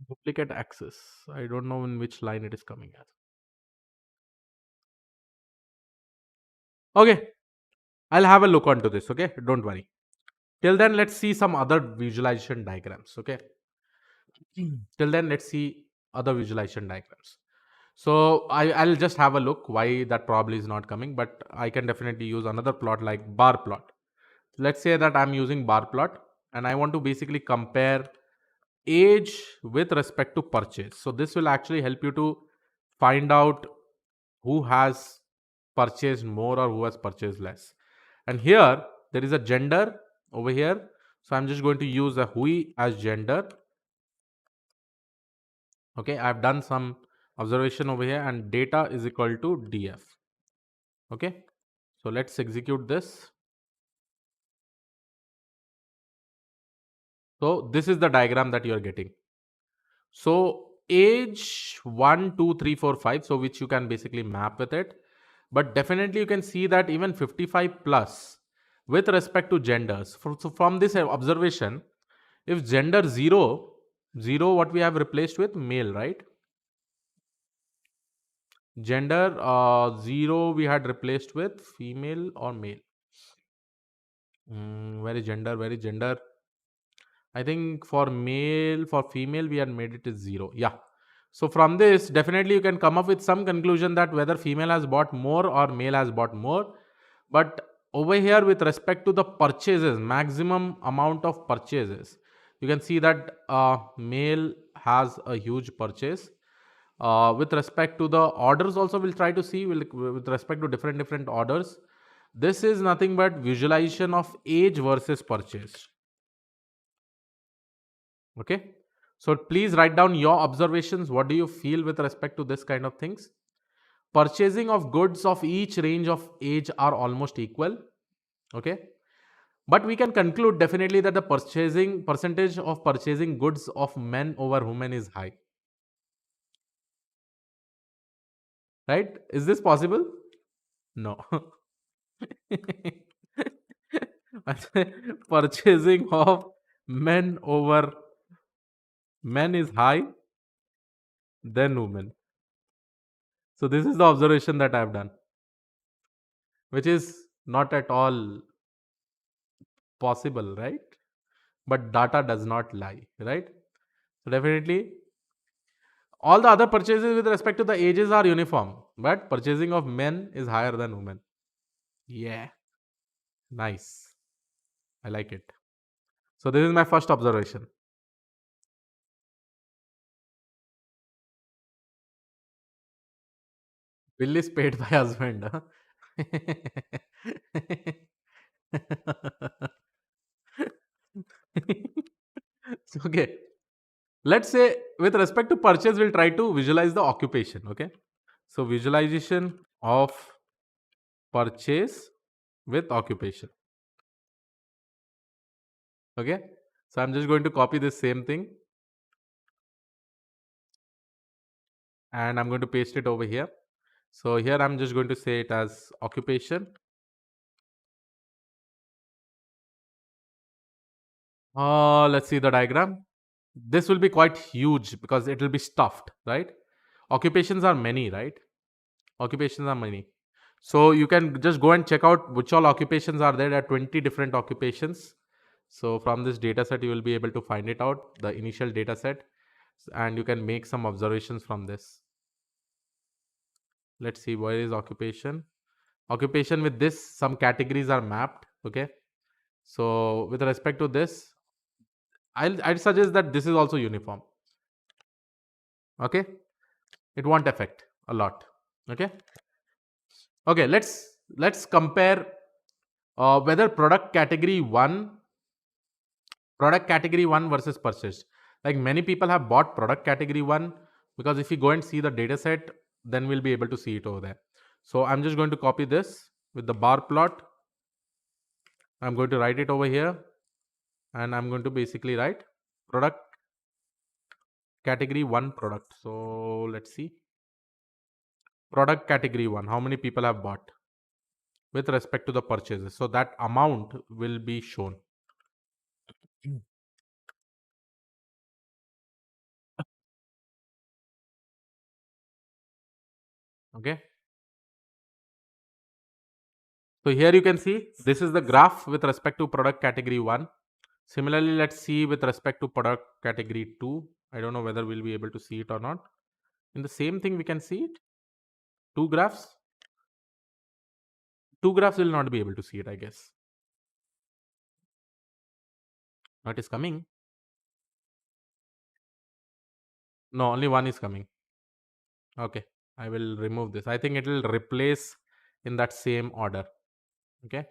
Duplicate access. I don't know in which line it is coming as. Okay, I'll have a look onto this. Okay, don't worry. Till then, let's see some other visualization diagrams. Okay. Till then, let's see other visualization diagrams. So I'll just have a look why that probably is not coming, but I can definitely use another plot like bar plot. Let's say that I'm using bar plot and I want to basically compare age with respect to purchase. So this will actually help you to find out who has purchased more or who has purchased less. And here there is a gender over here. So I'm just going to use a hui as gender. Okay, I've done some observation over here and data is equal to df. Okay, so let's execute this. So this is the diagram that you are getting. So age 1, 2, 3, 4, 5, so which you can basically map with it. But definitely you can see that even 55 plus with respect to genders. So from this observation, if gender 0, 0 what we have replaced with male, right? Gender 0 we had replaced with female or male. Where is gender? Where is gender? I think for male, for female, we had made it as 0. Yeah. So from this, definitely you can come up with some conclusion that whether female has bought more or male has bought more. But over here, with respect to the purchases, maximum amount of purchases, you can see that male has a huge purchase. With respect to the orders, also we'll try to see with respect to different orders. This is nothing but visualization of age versus purchase. Okay. So please write down your observations. What do you feel with respect to this kind of things? Purchasing of goods of each range of age are almost equal. Okay. But we can conclude definitely that the purchasing percentage of purchasing goods of men over women is high. Right? Is this possible? No. Purchasing of men over men is high than women. So this is the observation that I have done, which is not at all possible, right? But data does not lie, right? So definitely all the other purchases with respect to the ages are uniform, but purchasing of men is higher than women. Yeah, nice. I like it. So this is my first observation. Bill is paid by husband. Huh? Okay. Let's say with respect to purchase, we'll try to visualize the occupation. Okay. So visualization of purchase with occupation. Okay. So I'm just going to copy this same thing and I'm going to paste it over here. So here I'm just going to say it as occupation. Let's see the diagram. This will be quite huge because it will be stuffed, right? Occupations are many, right? Occupations are many. So you can just go and check out which all occupations are there. There are 20 different occupations. So from this data set, you will be able to find it out, the initial data set, and you can make some observations from this. Let's see, where is occupation? Occupation with this, some categories are mapped. Okay. So with respect to this, I'd suggest that this is also uniform. Okay. It won't affect a lot. Okay. Okay. Let's compare whether product category 1 versus purchased. Like many people have bought product category 1 because if you go and see the data set, then we'll be able to see it over there. So I'm just going to copy this with the bar plot. I'm going to write it over here and I'm going to basically write product category 1 product. So let's see. Product category 1, how many people have bought with respect to the purchases. So that amount will be shown. Okay. So here you can see this is the graph with respect to product category 1. Similarly, let's see with respect to product category 2. I don't know whether we'll be able to see it or not. In the same thing, we can see it. Two graphs. Two graphs will not be able to see it, I guess. Now it is coming. No, only one is coming. Okay. I will remove this. I think it will replace in that same order. Okay.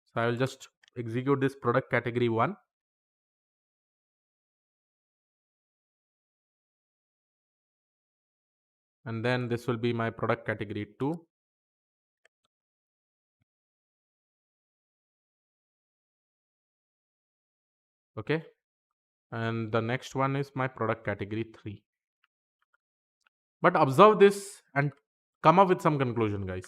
So I will just execute this product category 1. And then this will be my product category 2. Okay. And the next one is my product category 3. But observe this and come up with some conclusion, guys.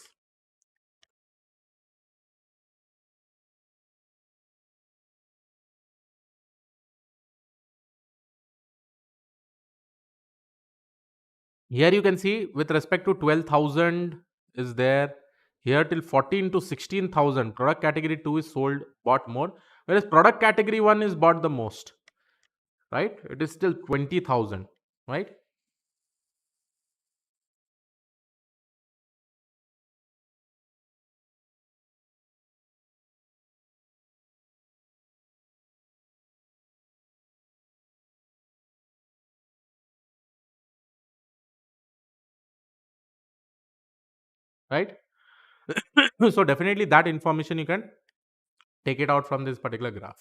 Here you can see with respect to 12,000 is there. Here till 14 to 16,000. Product category 2 is sold, bought more. Whereas product category 1 is bought the most. Right? It is still 20,000. Right? Right? So definitely that information you can take it out from this particular graph.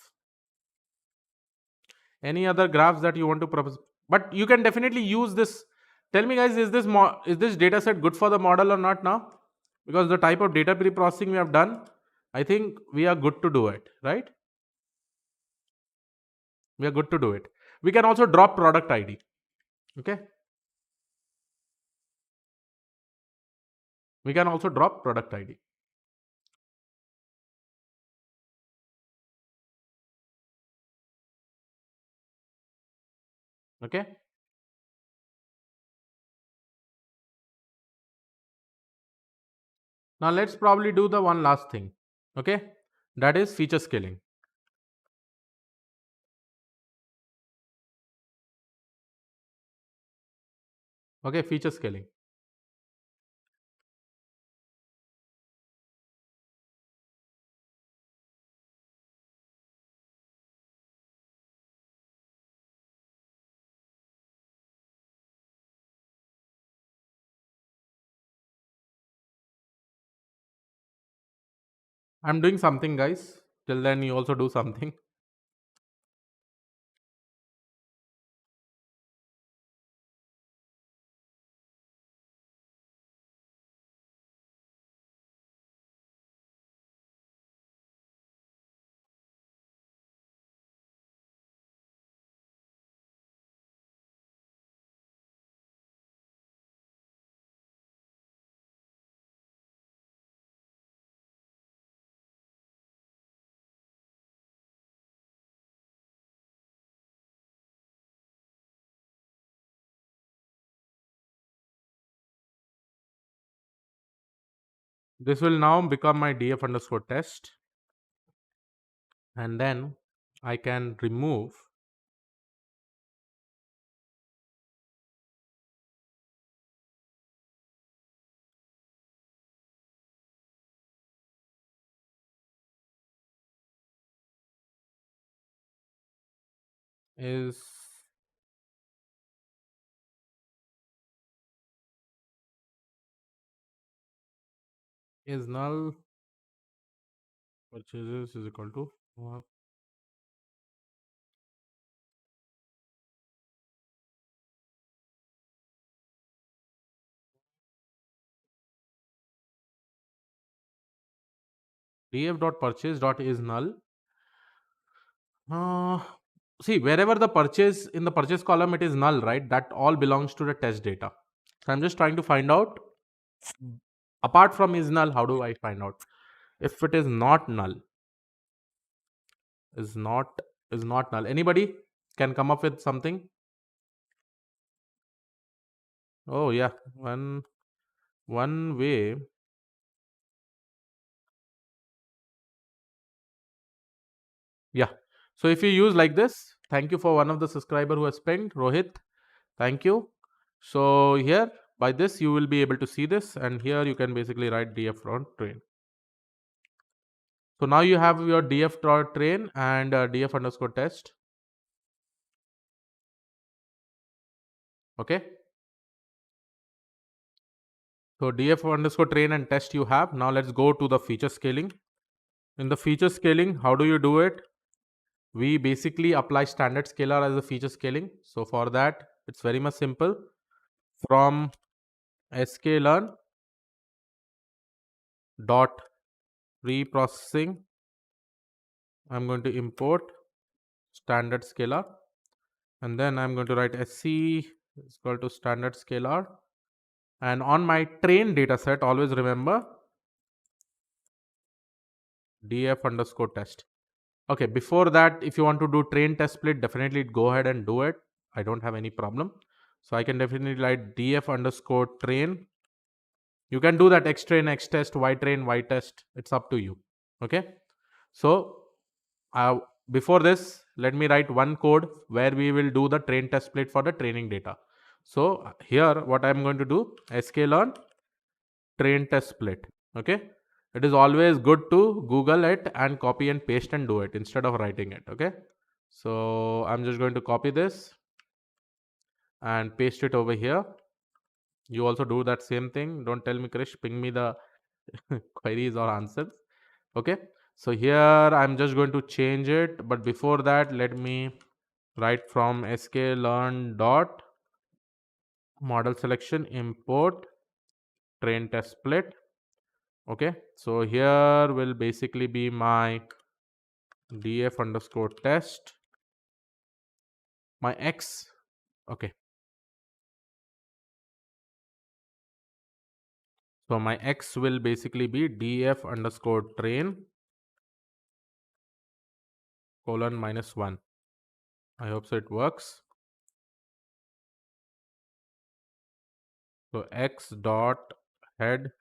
Any other graphs that you want to propose? But you can definitely use this. Tell me, guys, is this data set good for the model or not now? Because the type of data pre-processing we have done, I think we are good to do it, right? We are good to do it. We can also drop product ID. Okay. We can also drop product ID. Okay. Now let's probably do the one last thing. Okay, that is feature scaling. Okay, feature scaling. I'm doing something, guys. Till then, you also do something. This will now become my df underscore test, and then I can remove is null purchases is equal to df dot purchase dot is null. Uh, See, wherever the purchase in the purchase column it is null, right? That all belongs to the test data. So I'm just trying to find out, apart from is null, how do I find out if it is not null? Is not null. Anybody can come up with something? Oh yeah, one way. Yeah. So if you use like this, thank you for one of the subscriber who has pinged, Rohit. Thank you. So here by this you will be able to see this, and here you can basically write df from train. So now you have your df dot train and df underscore test. Okay. So df underscore train and test you have. Now let's go to the feature scaling. In the feature scaling, how do you do it? We basically apply standard scalar as a feature scaling. So for that, it's very much simple. From sklearn dot preprocessing, I'm going to import standard scalar, and then I'm going to write sc is equal to standard scalar. And on my train data set, always remember df underscore test. Okay, before that, if you want to do train test split, definitely go ahead and do it. I don't have any problem. So I can definitely write df underscore train. You can do that x train, x test, y train, y test. It's up to you. Okay. So uh, before this, let me write one code where we will do the train test split for the training data. So here, what I'm going to do, sklearn train test split. Okay. It is always good to Google it and copy and paste and do it instead of writing it. Okay. So I'm just going to copy this and paste it over here. You also do that same thing. Don't tell me, Krish, ping me the queries or answers. Okay. So here I'm just going to change it. But before that, let me write from sklearn dot model selection import train test split. Okay. So here will basically be my df underscore test, my x. Okay. So my x will basically be df underscore train colon -1. I hope so it works. So x dot head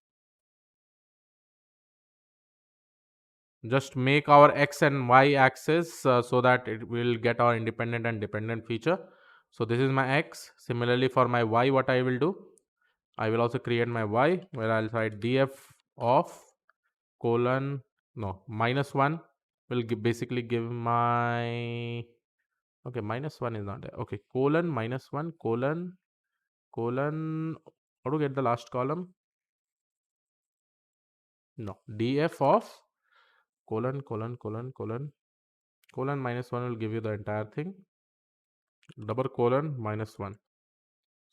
just make our x and y axis so that it will get our independent and dependent feature. So this is my x. Similarly for my y, what I will do, I will also create my y where I'll write df of colon no minus 1 will basically give my, okay, minus 1 is not there, okay, colon minus 1 colon how to get the last column, no, df of colon minus 1 will give you the entire thing, double colon minus 1.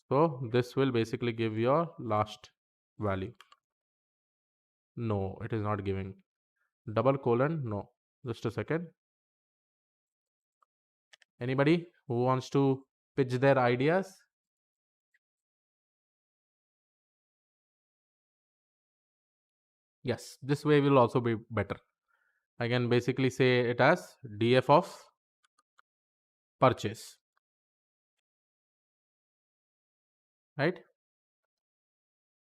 So this will basically give your last value. No, it is not giving. Double colon, no. Just a second. Anybody who wants to pitch their ideas? Yes, this way will also be better. I can basically say it as df of purchase, right?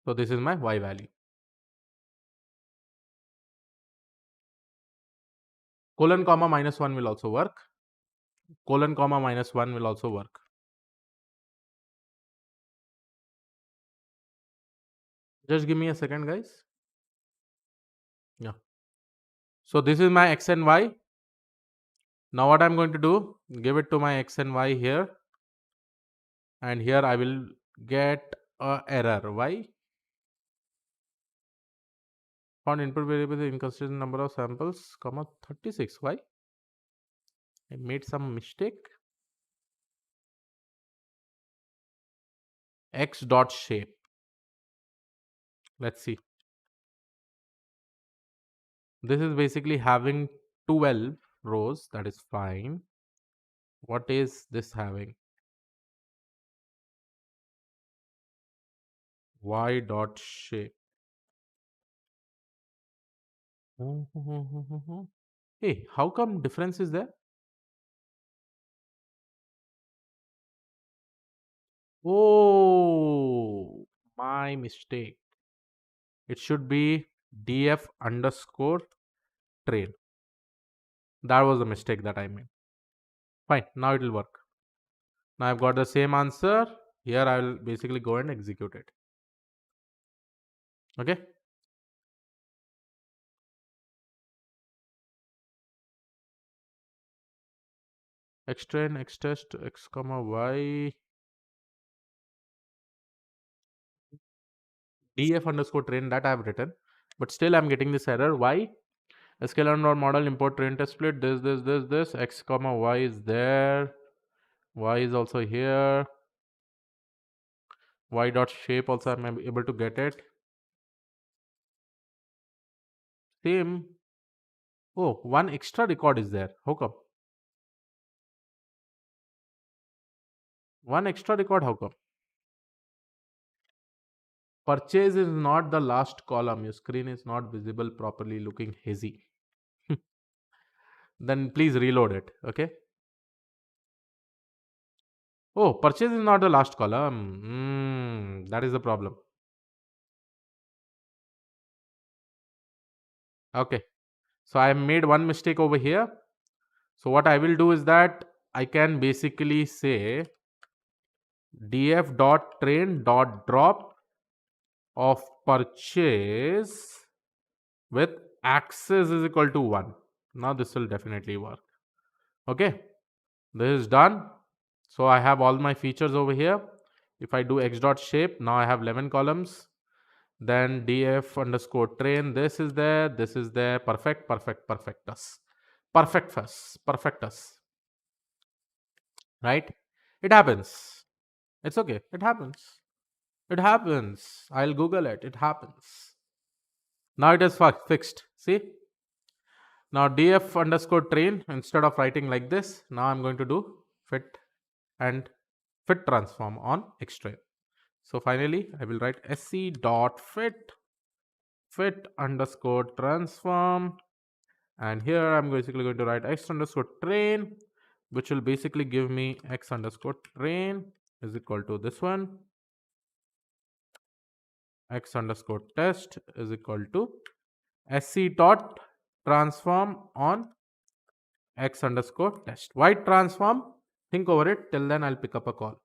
So this is my y value. Colon comma minus 1 will also work. Colon comma minus 1 will also work. Just give me a second, guys. Yeah. So this is my x and y. Now what I'm going to do, give it to my x and y here. And here I will get a error. Why? Found input variable the inconsistent number of samples, comma 36. Why? I made some mistake. X dot shape. Let's see. This is basically having 12 rows. That is fine. What is this having? Y dot shape. Hey, how come difference is there? Oh, my mistake. It should be df underscore train. That was the mistake that I made. Fine, now it will work. Now I've got the same answer. Here I will basically go and execute it. Okay. X train, X test, X comma Y, df underscore train, that I have written. But still I'm getting this error. Why? Sklearn model import train test split. This. X comma Y is there. Y is also here. Y dot shape also I'm able to get it. Same. Oh, one extra record is there. How come? One extra record, how come? Purchase is not the last column. Your screen is not visible properly, looking hazy. Then please reload it. Okay. Oh, purchase is not the last column. That is the problem. Okay. So I made one mistake over here. So what I will do is that I can basically say df dot train dot drop of purchase with access is equal to 1. Now this will definitely work. Okay. This is done. So I have all my features over here. If I do x dot shape, now I have 11 columns. Then df underscore train, this is there, perfectus. Perfectus. Right? It happens. It's okay. It happens. It happens. I'll Google it. It happens. Now it is fixed. See? Now df underscore train, instead of writing like this, now I'm going to do fit and fit transform on x train. So finally, I will write sc dot fit underscore transform, and here I'm basically going to write x underscore train, which will basically give me x underscore train is equal to this one, x underscore test is equal to sc dot transform on x underscore test. Why transform? Think over it. Till then, I'll pick up a call.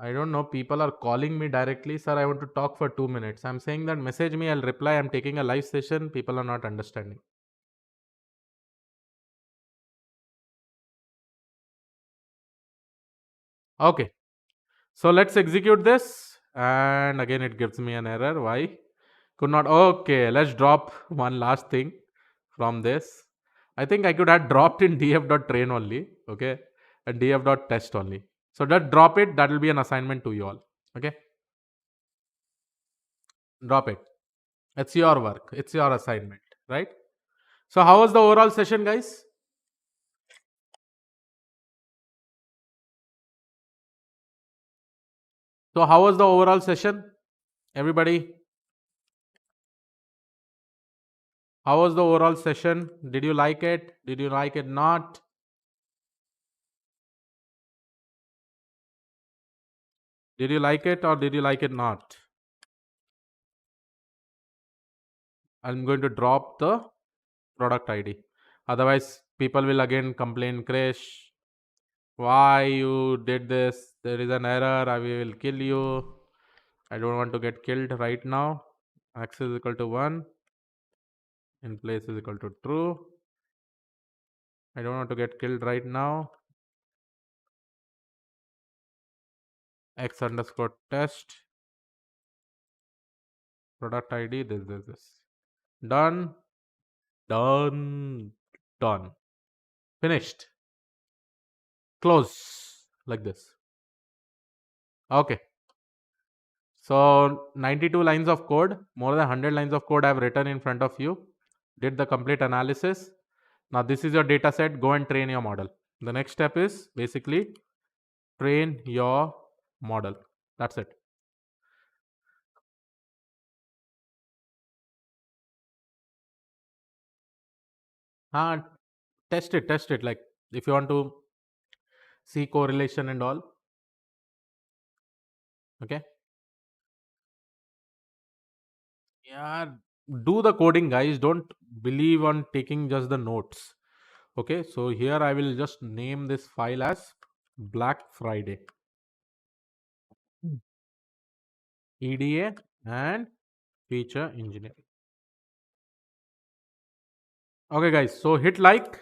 I don't know. People are calling me directly. Sir, I want to talk for 2 minutes. I'm saying that message me, I'll reply. I'm taking a live session. People are not understanding. Okay. So let's execute this. And again, it gives me an error. Why? Could not. Okay. Let's drop one last thing from this. I think I could have dropped in df.train only. Okay. And df.test only. So just drop it. That will be an assignment to you all. Okay. Drop it. It's your work. It's your assignment. Right. So how was the overall session, guys? So how was the overall session? Everybody, how was the overall session? Did you like it? Did you like it not? Did you like it or did you like it not? I'm going to drop the product ID. Otherwise, people will again complain, Krish, why you did this? There is an error. I will kill you. I don't want to get killed right now. X is equal to 1. In place is equal to true. I don't want to get killed right now. X underscore test. Product ID. This. Done. Done. Done. Finished. Close. Like this. Okay. So 92 lines of code, more than 100 lines of code I've written in front of you. Did the complete analysis. Now this is your data set. Go and train your model. The next step is basically train your model. That's it. Uh, test it. Like if you want to see correlation and all. Okay. Yeah. Do the coding, guys. Don't believe on taking just the notes. Okay. So here I will just name this file as Black Friday. EDA and feature engineering. Okay, guys. So hit like,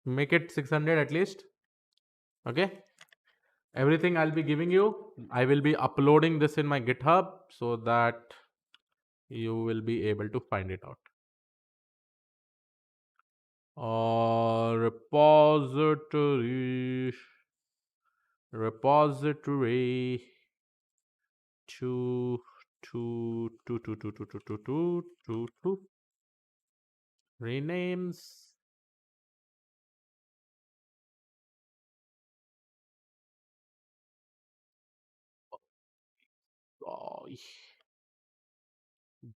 make it 600 at least. Okay. Everything I'll be giving you, I will be uploading this in my GitHub so that you will be able to find it out. Repository, repository to renames. Oh,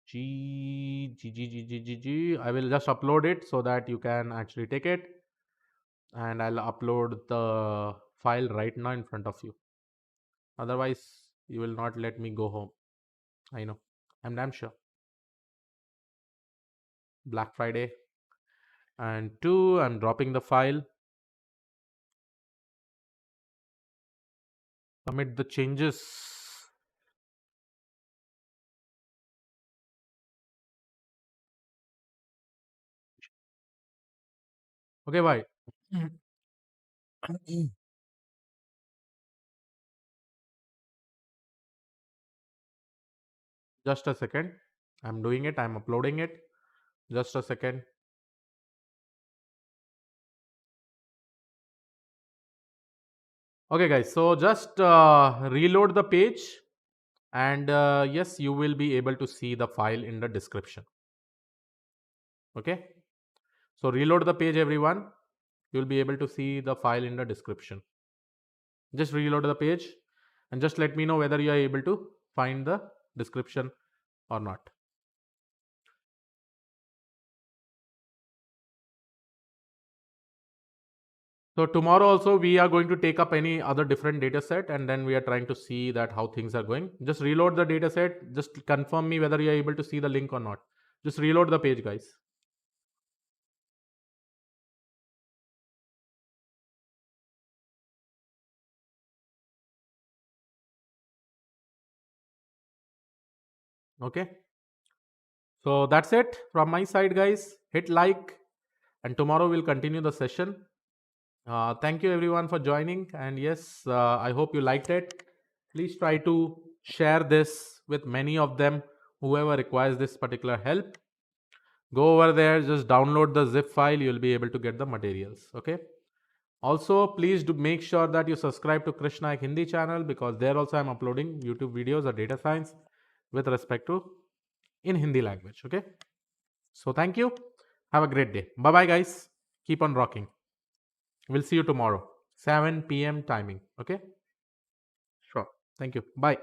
G. I will just upload it so that you can actually take it, and I'll upload the file right now in front of you. Otherwise, you will not let me go home. I know. I'm damn sure. Black Friday. And two, I'm dropping the file. Commit the changes. Okay, bye. Just a second. I'm doing it. I'm uploading it. Just a second. Okay, guys. So just reload the page, and yes, you will be able to see the file in the description. Okay. So reload the page, everyone. You'll be able to see the file in the description. Just reload the page and just let me know whether you are able to find the description or not. So tomorrow also we are going to take up any other different data set, and then we are trying to see that how things are going. Just reload the data set. Just confirm me whether you are able to see the link or not. Just reload the page, guys. Okay. So that's it from my side, guys. Hit like, and tomorrow we'll continue the session. Thank you everyone for joining, and yes, I hope you liked it. Please try to share this with many of them, whoever requires this particular help. Go over there, just download the zip file, you'll be able to get the materials. Okay. Also, please do make sure that you subscribe to Krish Naik Hindi channel, because there also I'm uploading YouTube videos of data science with respect to in Hindi language. Okay. So thank you. Have a great day. Bye bye, guys. Keep on rocking. We'll see you tomorrow, 7 p.m. timing. Okay. Sure. Thank you. Bye.